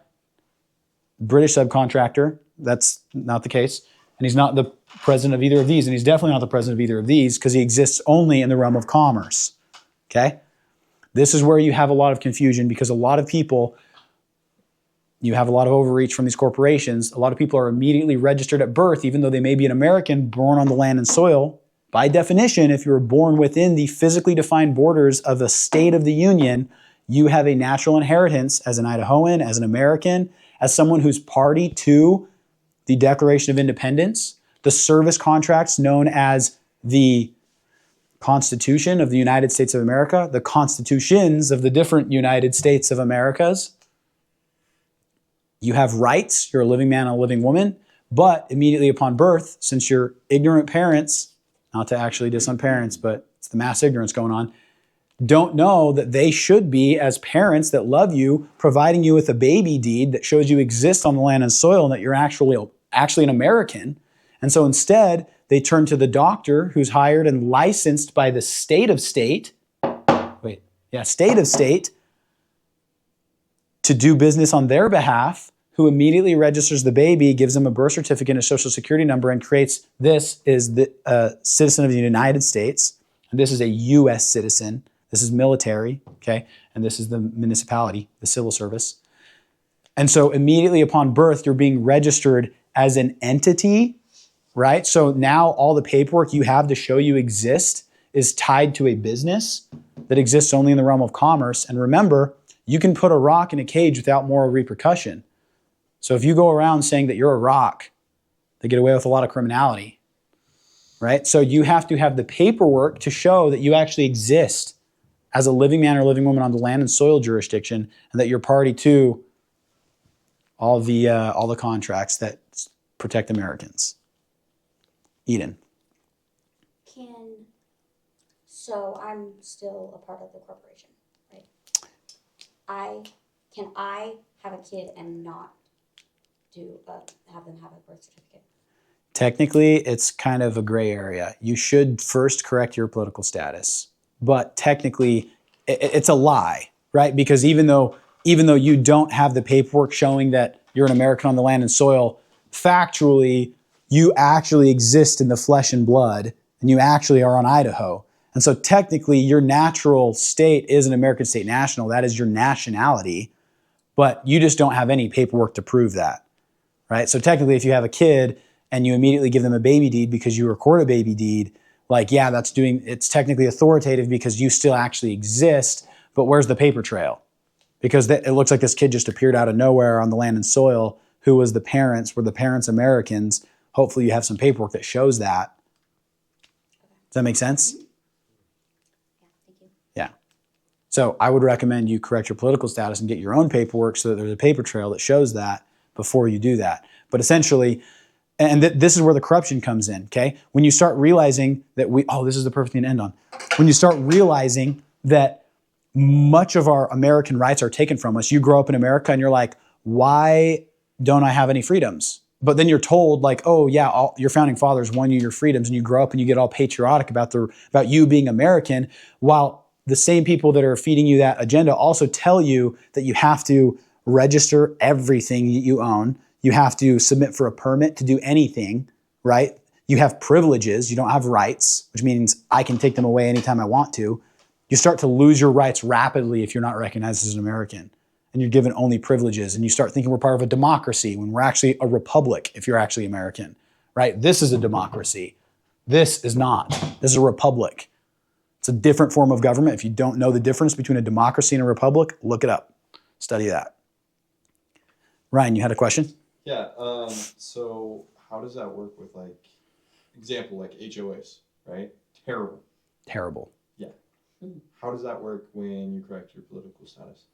British subcontractor. That's not the case. And he's not the president of either of these, and he's definitely not the president of either of these because he exists only in the realm of commerce, okay? This is where you have a lot of confusion because a lot of people, you have a lot of overreach from these corporations. A lot of people are immediately registered at birth, even though they may be an American born on the land and soil. By definition, if you were born within the physically defined borders of a state of the Union, you have a natural inheritance as an Idahoan, as an American, as someone who's party to the Declaration of Independence, the service contracts known as the Constitution of the United States of America, the constitutions of the different United States of Americas. You have rights, you're a living man and a living woman, but immediately upon birth, since you're ignorant parents, not to actually diss on parents, but it's the mass ignorance going on, don't know that they should be, as parents that love you, providing you with a baby deed that shows you exist on the land and soil and that you're actually an American. And so instead, they turn to the doctor who's hired and licensed by the state of state to do business on their behalf, who immediately registers the baby, gives them a birth certificate and a social security number, and creates this is the citizen of the United States, and this is a U.S. citizen. This is military, okay? And this is the municipality, the civil service. And so immediately upon birth, you're being registered as an entity, right? So now all the paperwork you have to show you exist is tied to a business that exists only in the realm of commerce. And remember, you can put a rock in a cage without moral repercussion. So if you go around saying that you're a rock, they get away with a lot of criminality, right? So you have to have the paperwork to show that you actually exist as a living man or living woman on the land and soil jurisdiction, and that you're party to all the contracts that protect Americans. Eden. So I'm still a part of the corporation, right? Can I have a kid and not have them have a birth certificate? Technically, it's kind of a gray area. You should first correct your political status. But technically, it's a lie, right? Because even though you don't have the paperwork showing that you're an American on the land and soil, factually, you actually exist in the flesh and blood, and you actually are on Idaho. And so technically, your natural state is an American state national. That is your nationality, but you just don't have any paperwork to prove that, right? So technically, if you have a kid and you immediately give them a baby deed because you record a baby deed, Like, yeah, it's technically authoritative because you still actually exist, but where's the paper trail? Because it looks like this kid just appeared out of nowhere on the land and soil. Who was the parents? Were the parents Americans? Hopefully you have some paperwork that shows that. Does that make sense? Yeah, thank you. Yeah. So I would recommend you correct your political status and get your own paperwork so that there's a paper trail that shows that before you do that. But essentially, and this is where the corruption comes in, okay? When you start realizing that this is the perfect thing to end on. When you start realizing that much of our American rights are taken from us, you grow up in America and you're like, why don't I have any freedoms? But then you're told like, oh yeah, your founding fathers won you your freedoms, and you grow up and you get all patriotic about you being American, while the same people that are feeding you that agenda also tell you that you have to register everything that you own. You have to submit for a permit to do anything, right? You have privileges, you don't have rights, which means I can take them away anytime I want to. You start to lose your rights rapidly if you're not recognized as an American, and you're given only privileges, and you start thinking we're part of a democracy when we're actually a republic if you're actually American, right? This is a democracy. This is not. This is a republic. It's a different form of government. If you don't know the difference between a democracy and a republic, look it up. Study that. Ryan, you had a question? Yeah. So how does that work with like HOAs, right? Terrible. Terrible. How does that work when you correct your political status?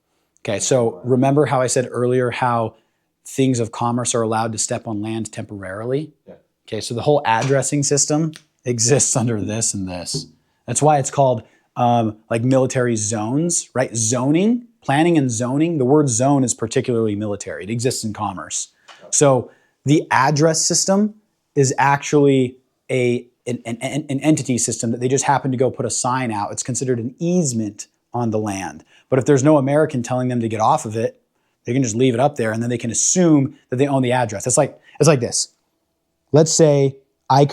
Okay, so remember how I said earlier how things of commerce are allowed to step on land temporarily? Yeah. Okay, so the whole addressing system exists under this and this. That's why it's called like military zones, right? Zoning, planning and zoning. The word zone is particularly military. It exists in commerce. So the address system is actually an entity system that they just happen to go put a sign out. It's considered an easement on the land. But if there's no American telling them to get off of it, they can just leave it up there and then they can assume that they own the address. It's like this. Let's say I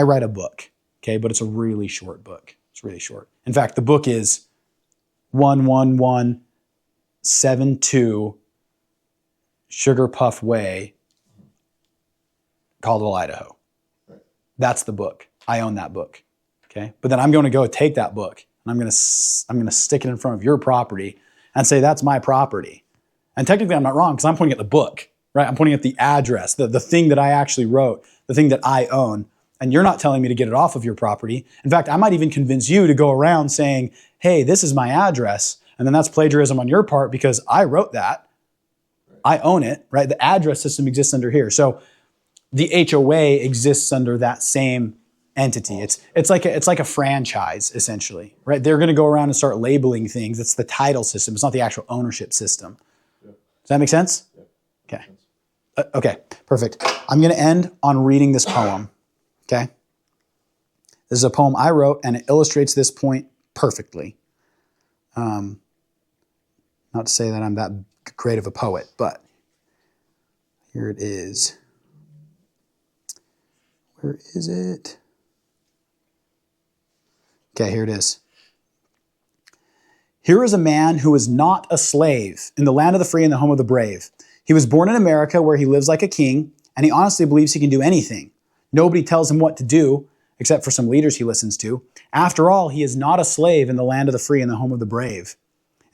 write a book, okay, but it's a really short book. It's really short. In fact, the book is 11172 Sugar Puff Way, Caldwell, Idaho. That's the book. I own that book. Okay? But then I'm going to go take that book and I'm going to stick it in front of your property and say that's my property. And technically I'm not wrong because I'm pointing at the book, right? I'm pointing at the address, the thing that I actually wrote, the thing that I own. And you're not telling me to get it off of your property. In fact, I might even convince you to go around saying, hey, this is my address. And then that's plagiarism on your part because I wrote that. I own it, right? The address system exists under here. So the HOA exists under that same entity. It's like a franchise, essentially, right? They're going to go around and start labeling things. It's the title system. It's not the actual ownership system. Yeah. Does that make sense? Yeah. Okay. Okay, perfect. I'm going to end on reading this poem, okay? This is a poem I wrote, and it illustrates this point perfectly. Not to say that I'm that great of a poet, but here it is. Where is it? Okay, here it is. Here is a man who is not a slave in the land of the free and the home of the brave. He was born in America where he lives like a king, and he honestly believes he can do anything. Nobody tells him what to do, except for some leaders he listens to. After all, he is not a slave in the land of the free and the home of the brave.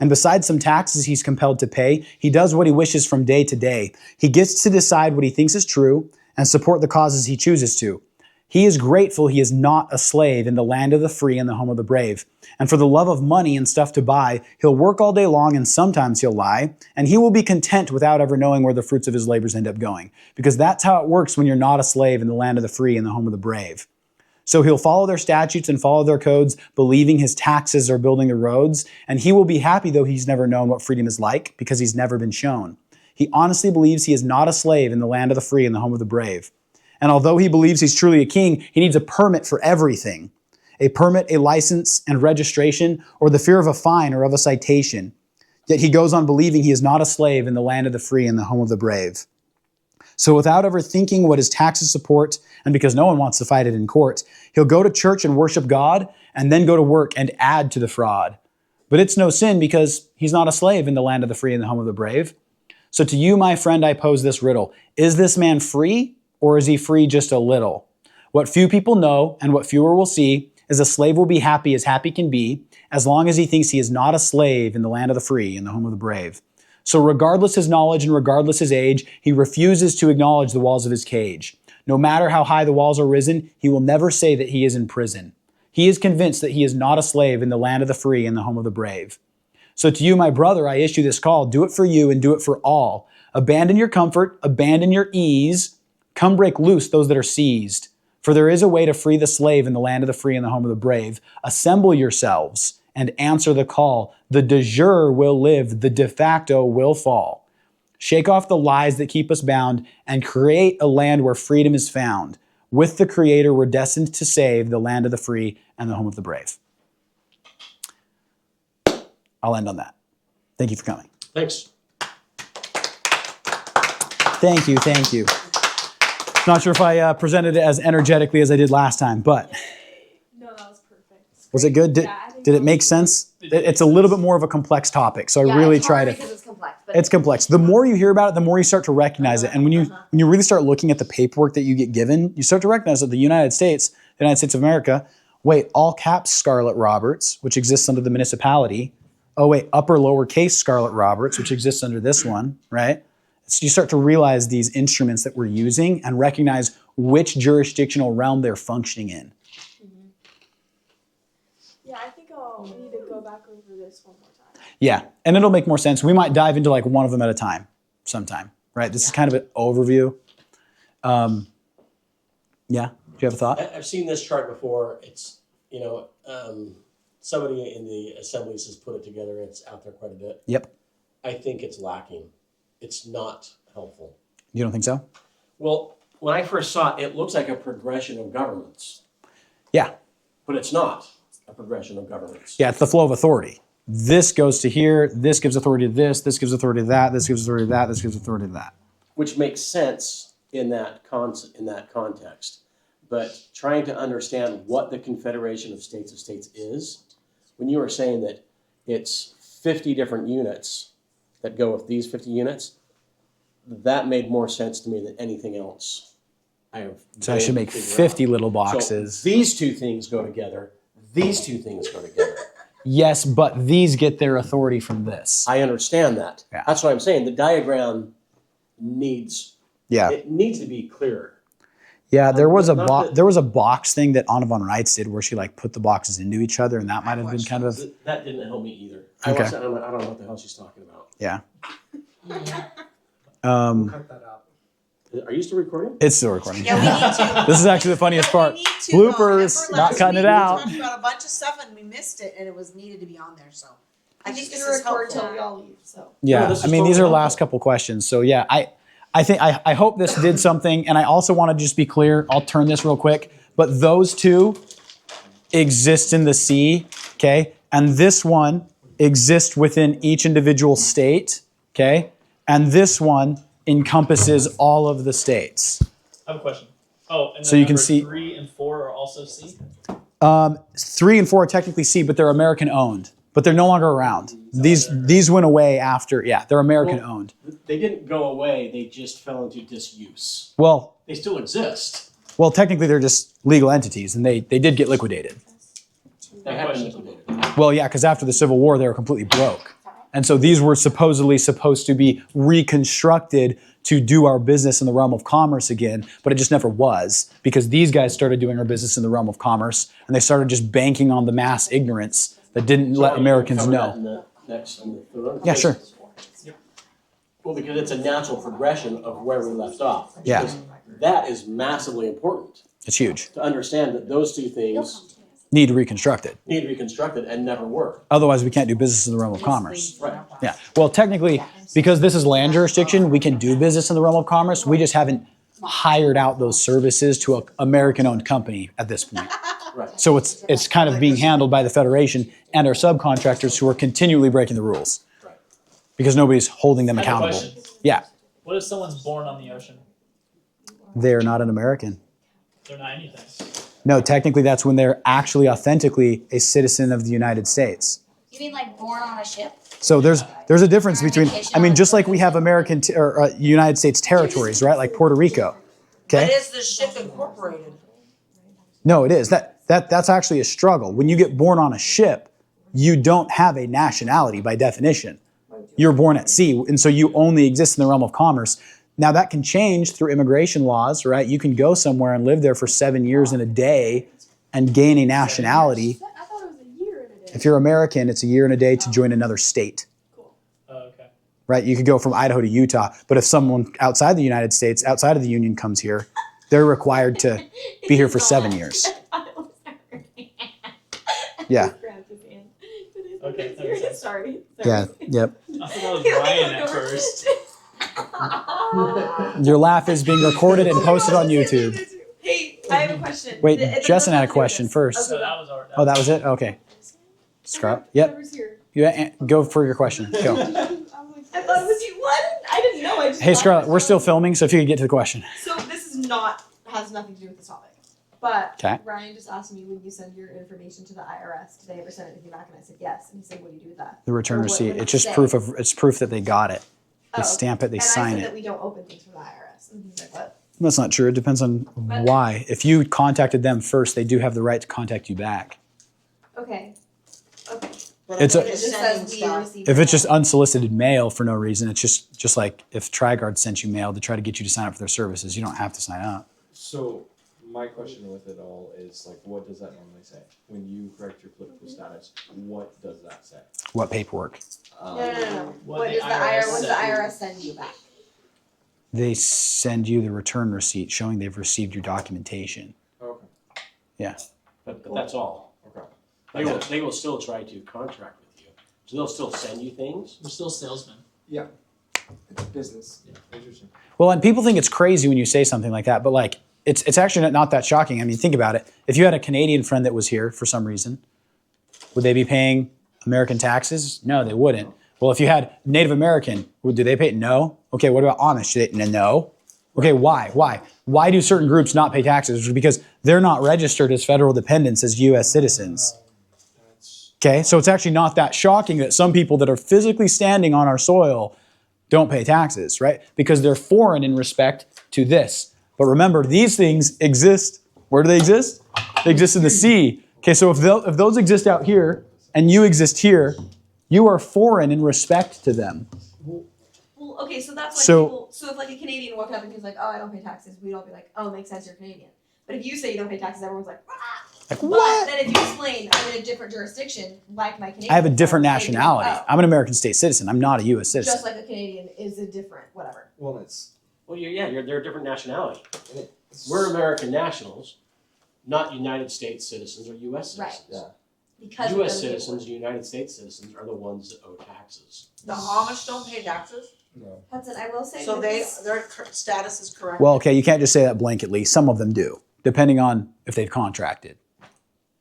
And besides some taxes he's compelled to pay, he does what he wishes from day to day. He gets to decide what he thinks is true and support the causes he chooses to. He is grateful he is not a slave in the land of the free and the home of the brave. And for the love of money and stuff to buy, he'll work all day long and sometimes he'll lie, and he will be content without ever knowing where the fruits of his labors end up going. Because that's how it works when you're not a slave in the land of the free and the home of the brave. So he'll follow their statutes and follow their codes, believing his taxes are building the roads, and he will be happy though he's never known what freedom is like because he's never been shown. He honestly believes he is not a slave in the land of the free and the home of the brave. And although he believes he's truly a king, he needs a permit for everything. A permit, a license, and registration, or the fear of a fine or of a citation. Yet he goes on believing he is not a slave in the land of the free and the home of the brave. So without ever thinking what his taxes support, and because no one wants to fight it in court, he'll go to church and worship God, and then go to work and add to the fraud. But it's no sin because he's not a slave in the land of the free and the home of the brave. So to you, my friend, I pose this riddle. Is this man free, or is he free just a little? What few people know and what fewer will see is a slave will be happy as happy can be as long as he thinks he is not a slave in the land of the free, in the home of the brave. So regardless his knowledge and regardless his age, he refuses to acknowledge the walls of his cage. No matter how high the walls are risen, he will never say that he is in prison. He is convinced that he is not a slave in the land of the free, in the home of the brave. So to you, my brother, I issue this call. Do it for you and do it for all. Abandon your comfort, abandon your ease. Come break loose those that are seized. For there is a way to free the slave in the land of the free and the home of the brave. Assemble yourselves and answer the call. The de jure will live, the de facto will fall. Shake off the lies that keep us bound and create a land where freedom is found. With the Creator, we're destined to save the land of the free and the home of the brave. I'll end on that. Thank you for coming. Thanks. Thank you, thank you. Not sure if I presented it as energetically as I did last time, but No, that was perfect. was it good? Yeah, I think Did that it was make good. sense? It's a little bit more of a complex topic, so I really it's try hard to. because it's complex. But It's complex. The more you hear about it, the more you start to recognize it. And when you really start looking at the paperwork that you get given, you start to recognize that the United States of America, wait, all caps Scarlett Roberts, which exists under the municipality. Oh wait, upper lowercase Scarlett Roberts, which exists under this one, right? So you start to realize these instruments that we're using and recognize which jurisdictional realm they're functioning in. Yeah, I think I'll need to go back over this one more time. Yeah, and it'll make more sense. We might dive into like one of them at a time sometime, right? This is kind of an overview. Yeah, do you have a thought? I've seen this chart before. It's, somebody in the assemblies has put it together. It's out there quite a bit. Yep. I think it's lacking. It's not helpful. You don't think so? Well, when I first saw it, it looks like a progression of governments, Yeah. but it's not a progression of governments. Yeah, it's the flow of authority. This goes to here, this gives authority to this gives authority to that, this gives authority to that, this gives authority to that. Which makes sense in that context. But trying to understand what the Confederation of States is, when you were saying that it's 50 different units that go with these 50 units, that made more sense to me than anything else I have. So I should make figured 50 out. little So boxes. these two things go together. These two things go together. Yes, but these get their authority from this. I understand that. Yeah. That's what I'm saying. The diagram needs Yeah. it needs to be clearer. Yeah, there was a Not that- there was a box thing that Anna von Reitz did where she like put the boxes into each other, and that might have been kind of That didn't help me either. Okay. I don't know what the hell she's talking about. yeah. Cut that out. Are you still recording? It's still recording. Yeah, we need to. This is actually the funniest part. We need to, though. Bloopers, Remember not last cutting it week out. We talked about a bunch of stuff and we missed it, and it was needed to be on there. So I think this Just is record helpful. till we all leave. So Yeah, No, this I is mean these are totally last helpful. couple questions. So yeah, I think I hope this did something, and I also want to just be clear. I'll turn this real quick, but those two exist in the sea, okay, and this one exists within each individual state, okay, and this one encompasses all of the states. I have a question. Oh, and So then you can number see- 3 and 4 are also C? 3 and 4 are technically C, but they're American owned, but they're no longer around. These went away after. Yeah, they're American Well- owned. They didn't go away. They just fell into disuse. Well, They still exist. technically they're just legal entities, and they did get liquidated. They have been liquidated. Well, yeah, because after the Civil War, they were completely broke. And so these were supposedly supposed to be reconstructed to do our business in the realm of commerce again, but it just never was because these guys started doing our business in the realm of commerce and they started just banking on the mass ignorance that didn't let Americans Cover that know. in the next, in the third. Yeah, sure. Well, because it's a natural progression of where we left off. Yeah. Because that is massively important It's huge. to understand that those two things Need to reconstruct it. need to be constructed and never were. Otherwise, we can't do business in the realm of commerce. Right. Yeah. Well, technically, because this is land jurisdiction, we can do business in the realm of commerce. We just haven't hired out those services to an American-owned company at this point. Right. So it's kind of being handled by the Federation and our subcontractors who are continually breaking the rules Right. because nobody's holding them I have a accountable. question. Yeah, What if someone's born on the ocean? they're not an American. They're not anything. No, technically that's when they're actually authentically a citizen of the United States. You mean like born on a ship? So there's a difference between, I mean, just like we have American or United States territories, right? Like Puerto Rico. But Okay. is the ship incorporated? No, it is. That's actually a struggle. When you get born on a ship, you don't have a nationality by definition. You're born at sea, and so you only exist in the realm of commerce. Now that can change through immigration laws, right? You can go somewhere and live there for 7 years and a day and gain a nationality. I thought it was a year and a day. If you're American, it's a year and a day to join another state. Cool. Okay. Right? You could go from Idaho to Utah, but if someone outside the United States, outside of the Union comes here, they're required to be here for 7 years. Yeah. Okay, that makes sense. Sorry. Yeah. Yep. I thought that was Ryan at first. Your laugh is being recorded and posted on YouTube. Hey, I have a question. Wait, It Justin doesn't had a have to do with question this. first. So that was our. Oh, that was it? Okay. Scrub. Yep. Whoever's here. Go for your question. Go. I thought it was you. What? I didn't know. I just Hey, thought it Scarlett, was we're you. still filming, so if you could get to the question. So this is not has nothing to do with this topic. But 'Kay. Ryan just asked me, would you send your information to the IRS? Did they ever send anything back? And I said yes. And he said, what do you do with that? The return Or what receipt. would it It's just say? proof that they got it. They Oh, stamp it, they and sign I said it. that we don't open things for the IRS. And he's like, what? That's not true. It depends on why. If you contacted them first, they do have the right to contact you back. Okay. Okay. But It's if a- they're It just sending says we stuff, received. If it's just it. unsolicited mail for no reason, it's just like if TriGuard sent you mail to try to get you to sign up for their services, you don't have to sign up. So my question with it all is like, what does that normally say when you correct your political status? What does that say? What paperwork? No. What What the does the IRS? What does the send you. IRS send you back? They send you the return receipt showing they've received your documentation. Okay. Yeah. But that's all. Okay. They will still try to contract with you. So they'll still send you things. We're still salesmen. It's business. Interesting. Well, and people think it's crazy when you say something like that, but like it's actually not that shocking. I mean, think about it. If you had a Canadian friend that was here for some reason, would they be paying American taxes? No, they wouldn't. Well, if you had Native American, do they pay? No. Okay, what about Amish? Do they, no. Okay, why? Why do certain groups not pay taxes? Because they're not registered as federal dependents as U.S. citizens. Okay, so it's actually not that shocking that some people that are physically standing on our soil don't pay taxes, right? Because they're foreign in respect to this. But remember, these things exist. Where do they exist? They exist in the sea. Okay, so if those exist out here and you exist here, you are foreign in respect to them. Well, okay, so that's like So- people. So if like a Canadian walked up and he's like, "Oh, I don't pay taxes," we'd all be like, "Oh, makes sense, you're Canadian." But if you say you don't pay taxes, everyone's like, "Ah!" Like, But what? then if you explain, I'm in a different jurisdiction, like my Canadian. I have a different friends, they'd be like, nationality. "Oh, I'm an American state citizen. I'm not a U.S. citizen. just like a Canadian is a different whatever. Well, it's Well, they're a different nationality. it's- We're American nationals, not United States citizens or U.S. Right. citizens. Because U.S. we're the citizens and United States citizens are the ones that owe taxes. the Amish don't pay taxes, no. Hudson, I will say. so that they this- their status is correct. Well, okay, you can't just say that blanketly. Some of them do, depending on if they've contracted.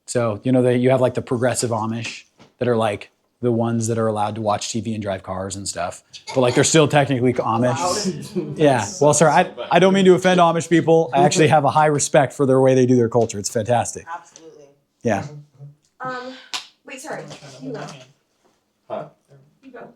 So, you know, you have like the progressive Amish that are like the ones that are allowed to watch TV and drive cars and stuff. But like they're still technically Amish. Yeah. Well, sir, I don't mean to offend Amish people. I actually have a high respect for their way they do their culture. It's fantastic. Absolutely. Yeah. Wait, sorry. You go. Huh? You go.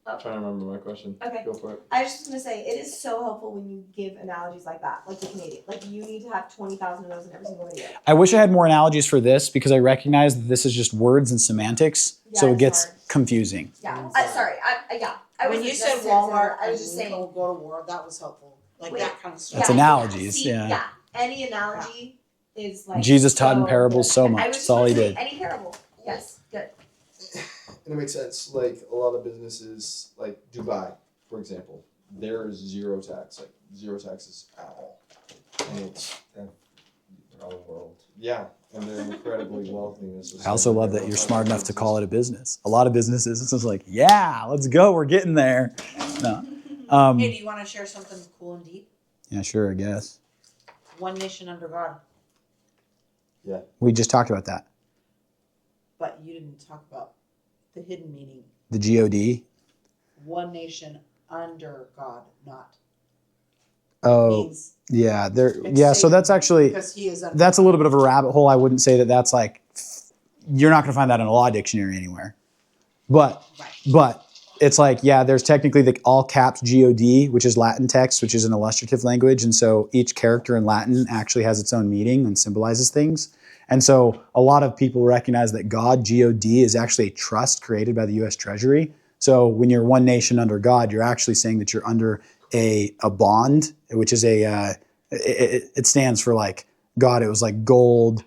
I'm trying to remember my question. Okay. Go for it. I was just gonna say it is so helpful when you give analogies like that, like the Canadian. Like you need to have 20,000 of those in every single video. I wish I had more analogies for this because I recognize that this is just words and semantics. Yeah, So it it's gets hard. confusing. Yeah. Sorry. Yeah. I When wasn't you said necessarily saying Walmart, that. I was just and saying. go to war. That was helpful. Like Wait. that kind of stuff. That's Yeah, analogies, See, yeah. Any analogy is like. Jesus taught in so parables good. so I much. was That's all he just gonna did. say Any parable. Yes. Good. And it makes sense. Like a lot of businesses, like Dubai, for example, there is zero tax, like zero taxes at all. And it's They're all the world. yeah, and they're incredibly wealthy. And it's just I also like- love that you're smart enough to call it a business. A lot of businesses, it's just like, yeah, let's go. We're getting there. No. Hey, do you want to share something cool and deep? Yeah, sure, I guess. One nation under God, We just talked about that. but you didn't talk about the hidden meaning. The GOD. One nation under God, not Oh, means yeah. There. it's Yeah. So Satan that's actually because he is under. that's a little bit of a rabbit hole. I wouldn't say that that's like you're not going to find that in a law dictionary anywhere. But Right. but it's like, yeah, there's technically the all caps God, which is Latin text, which is an illustrative language. And so each character in Latin actually has its own meaning and symbolizes things. And so a lot of people recognize that God, G-O-D, is actually a trust created by the U.S. Treasury. So when you're one nation under God, you're actually saying that you're under a bond, which is it stands for like God. It was like gold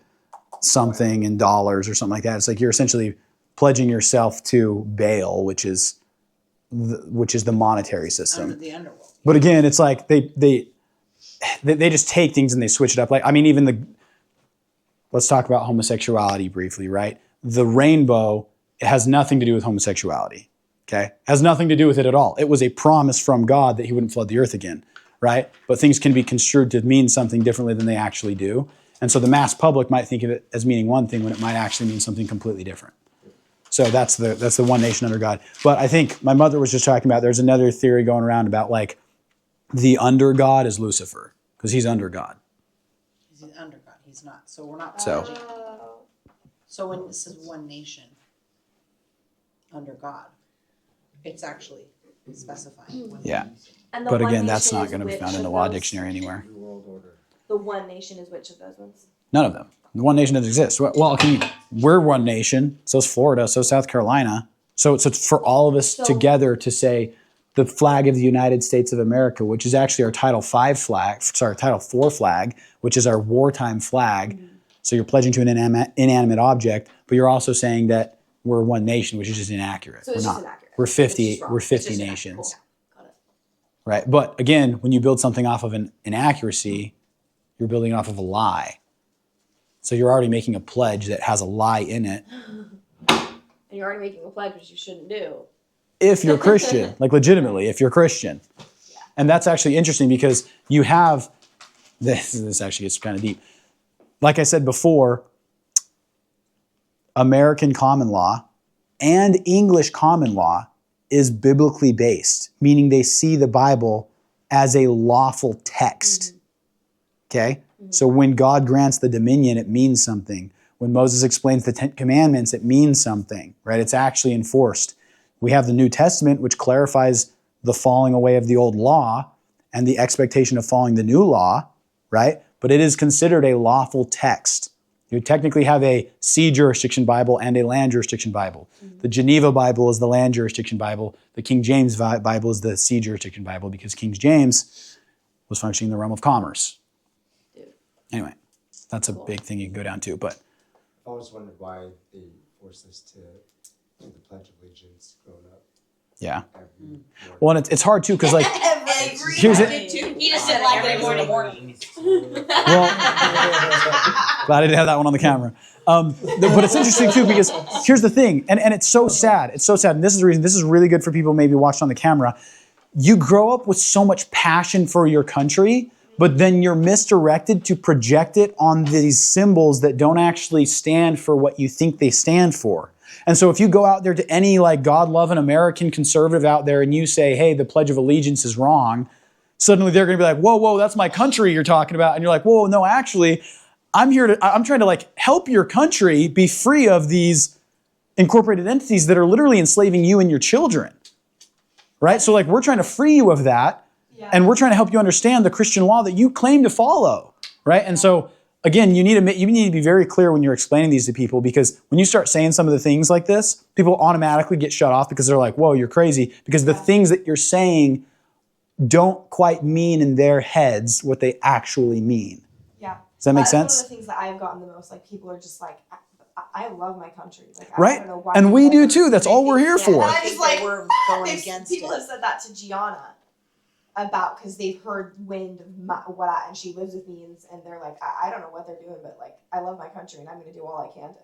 something in dollars or something like that. It's like you're essentially pledging yourself to Baal, which is the monetary system. Under the underworld. But again, it's like they just take things and they switch it up. Like, I mean, even let's talk about homosexuality briefly, right? The rainbow, it has nothing to do with homosexuality, okay? It has nothing to do with it at all. It was a promise from God that he wouldn't flood the earth again, right? But things can be construed to mean something differently than they actually do. And so the mass public might think of it as meaning one thing when it might actually mean something completely different. So that's the one nation under God. But I think my mother was just talking about, there's another theory going around about like the under God is Lucifer, because he's under God. He's under God. He's not. So we're not So- pledging. So when this is one nation under God, it's actually specifying one Yeah. nation. And the But one again, that's nation not is going to be which found in of the law those? dictionary anywhere. New World Order. The one nation is which of those ones? None of them. The one nation doesn't exist. Well, we're one nation. So is Florida. So is South Carolina. So it's for all of us So- together to say the flag of the United States of America, which is actually our Title IV flag, which is our wartime flag. Mm-hmm. So you're pledging to an inanimate object, but you're also saying that we're one nation, which is just inaccurate. So it's we're just not. inaccurate. We're It's 50. just wrong. We're It's 50 just nations. inaccurate. Cool. Got it. Right. But again, when you build something off of an inaccuracy, you're building off of a lie. So you're already making a pledge that has a lie in it. And you're already making a pledge, which you shouldn't do. If you're Christian, like legitimately, if you're Christian. And that's actually interesting because you have, this actually gets kind of deep. Like I said before, American common law and English common law is biblically based, meaning they see the Bible as a lawful text. Okay? So when God grants the dominion, it means something. When Moses explains the 10 Commandments, it means something, right? It's actually enforced. We have the New Testament, which clarifies the falling away of the old law and the expectation of following the new law, right? But it is considered a lawful text. You technically have a sea jurisdiction Bible and a land jurisdiction Bible. The Geneva Bible is the land jurisdiction Bible. The King James Bible is the sea jurisdiction Bible because King James was functioning in the realm of commerce. Anyway, that's a big thing you can go down to, but I've always wondered why they force us to do the Pledge of Allegiance growing up yeah. every morning. Well, and it's hard too because like Every Here's it- morning. He just said like every morning. well, glad I didn't have that one on the camera. But it's interesting too because here's the thing, and it's so sad. It's so sad, and this is the reason. This is really good for people maybe watched on the camera. You grow up with so much passion for your country, but then you're misdirected to project it on these symbols that don't actually stand for what you think they stand for. And so if you go out there to any like God-loving American conservative out there and you say, hey, the Pledge of Allegiance is wrong, suddenly they're going to be like, whoa, that's my country you're talking about. And you're like, whoa, no, actually, I'm trying to like help your country be free of these incorporated entities that are literally enslaving you and your children. Right? So like we're trying to free you of that. And we're trying to help you understand the Christian law that you claim to follow, right? And so, again, you need to be very clear when you're explaining these to people because when you start saying some of the things like this, people automatically get shut off because they're like, whoa, you're crazy. Because the things that you're saying don't quite mean in their heads what they actually mean. Yeah. Does that make That's sense? one of the things that I've gotten the most. Like people are just like, I love my country. Like, Right? I don't know why. And we do people too. That's all we're here Yeah, for. I I think was like, that we're going They've- against people it. have said that to Gianna about because they've heard wind of and she lives with me and they're like, I don't know what they're doing, but like I love my country and I'm gonna do all I can to.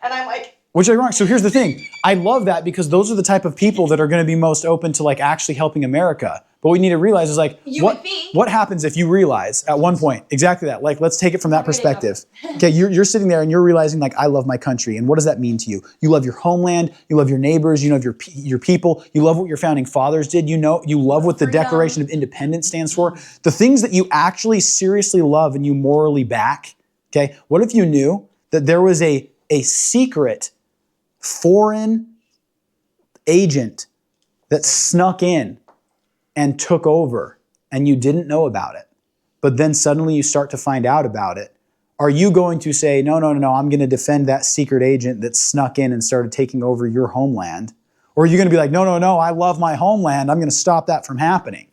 And I'm like, Which is wrong. So here's the thing. I love that because those are the type of people that are going to be most open to like actually helping America. But what we need to realize is like, You would think. what happens if you realize at one point, exactly that, like, let's take it from that perspective. Okay, you're sitting there and you're realizing like, I love my country. And what does that mean to you? You love your homeland, you love your neighbors, you love your people, you love what your founding fathers did, you love what the Freedom. Declaration of Independence stands for. The things that you actually seriously love and you morally back, okay? What if you knew that there was a secret foreign agent that snuck in and took over and you didn't know about it, but then suddenly you start to find out about it, are you going to say, no, I'm going to defend that secret agent that snuck in and started taking over your homeland? Or are you going to be like, no, I love my homeland. I'm going to stop that from happening.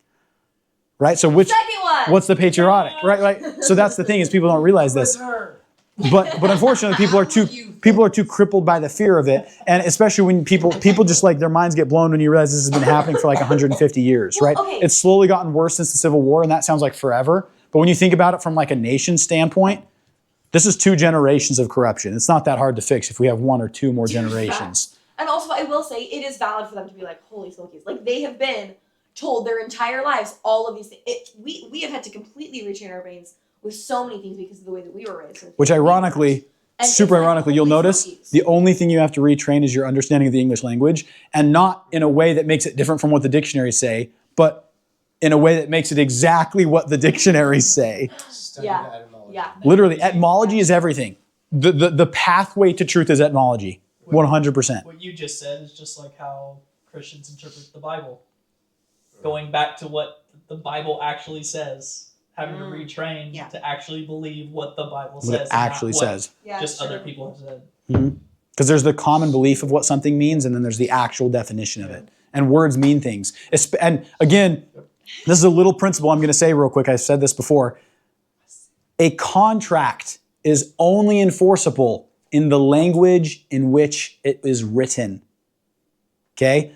Right? So Second one. what's the patriotic? Right? So that's the thing is people don't realize this. But unfortunately, people are too crippled by the fear of it, and especially when people just like their minds get blown when you realize this has been happening for like 150 years, right? okay. It's slowly gotten worse since the Civil War, and that sounds like forever. But when you think about it from like a nation standpoint, this is 2 generations of corruption. It's not that hard to fix if we have 1 or 2 more generations. And also, I will say, it is valid for them to be like, holy smokies. Like, they have been told their entire lives all of these things. We have had to completely retrain our brains with so many things because of the way that we were raised. Which ironically, And super it's like, ironically, you'll holy notice smokies. the only thing you have to retrain is your understanding of the English language, and not in a way that makes it different from what the dictionaries say, but in a way that makes it exactly what the dictionaries say. Study Yeah. the etymology. Yeah. Literally, etymology is everything. The pathway to truth is etymology, 100%. What you just said is just like how Christians interpret the Bible. Going back to what the Bible actually says, having to retrain Yeah. to actually believe what the Bible What says. it and actually not what says. Yeah, just true. other people have said. Because there's the common belief of what something means, and then there's the actual definition of it. And words mean things. And again, this is a little principle I'm going to say real quick. I've said this before. A contract is only enforceable in the language in which it is written. Okay?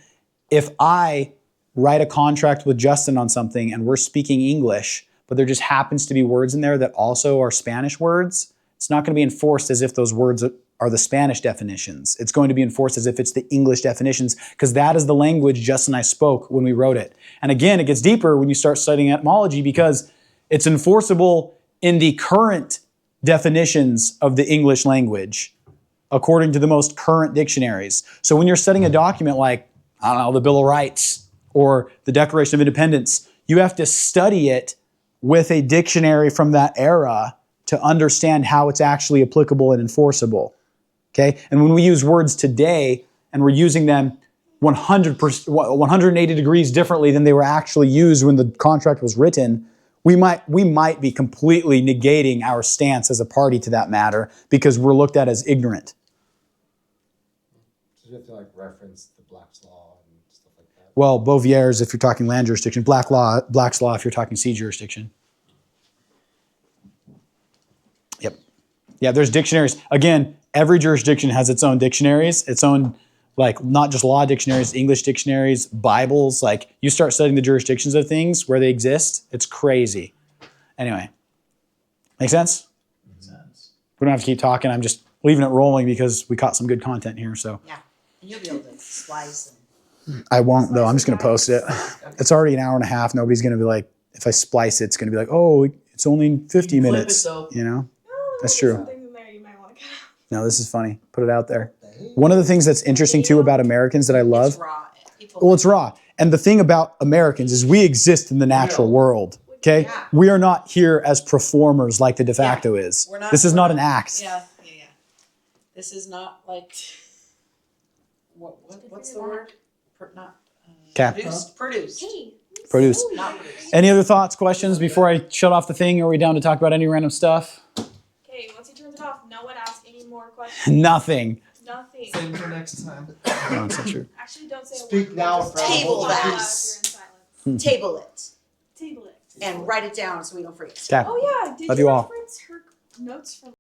If I write a contract with Justin on something and we're speaking English, but there just happens to be words in there that also are Spanish words, it's not going to be enforced as if those words are the Spanish definitions. It's going to be enforced as if it's the English definitions, because that is the language Justin and I spoke when we wrote it. And again, it gets deeper when you start studying etymology, because it's enforceable in the current definitions of the English language, according to the most current dictionaries. So when you're studying a document like, I don't know, the Bill of Rights or the Declaration of Independence, you have to study it with a dictionary from that era to understand how it's actually applicable and enforceable. Okay? And when we use words today and we're using them 180 degrees differently than they were actually used when the contract was written, we might be completely negating our stance as a party to that matter because we're looked at as ignorant. So you have to like reference the Black's Law and stuff like that. Well, Bovieres if you're talking land jurisdiction, Black's Law if you're talking sea jurisdiction. Yep. Yeah, there's dictionaries. Again, every jurisdiction has its own dictionaries, its own, like, not just law dictionaries, English dictionaries, Bibles. Like, you start studying the jurisdictions of things where they exist, it's crazy. Anyway, make sense? Makes sense. We don't have to keep talking. I'm just leaving it rolling because we caught some good content here. So Yeah, and you'll be able to slice and. I won't, though. I'm just going to post it. It's already an hour and a half. Nobody's going to be like, if I splice it, it's going to be like, oh, it's only 50 You can clip minutes. it, though. You know? Oh, That's there true. might be something in there you might want to cut out. No, this is funny. Put it out there. One of the things that's interesting, too, about Americans that I love, It's raw. People well, it's raw. And the thing about Americans is we exist in the natural world. Okay? Yeah. We are not here as performers like the de facto is. We're not- This is we're not not- an act. Yeah. This is not like what's the word? Not 'Kay. Produced. Hey, Produced. Not produced. Any other thoughts, questions before I shut off the thing? Are we down to talk about any random stuff? Okay, once he turns it off, no one ask any more questions. Nothing. Nothing. Same for next time. No, it's not true. Actually, don't say a Speak word. now, Just Fred. Table out that. loud if you're in silence. Table it Table it. and write it down so we don't forget. Okay. Oh yeah, did Love you you all. reference her notes from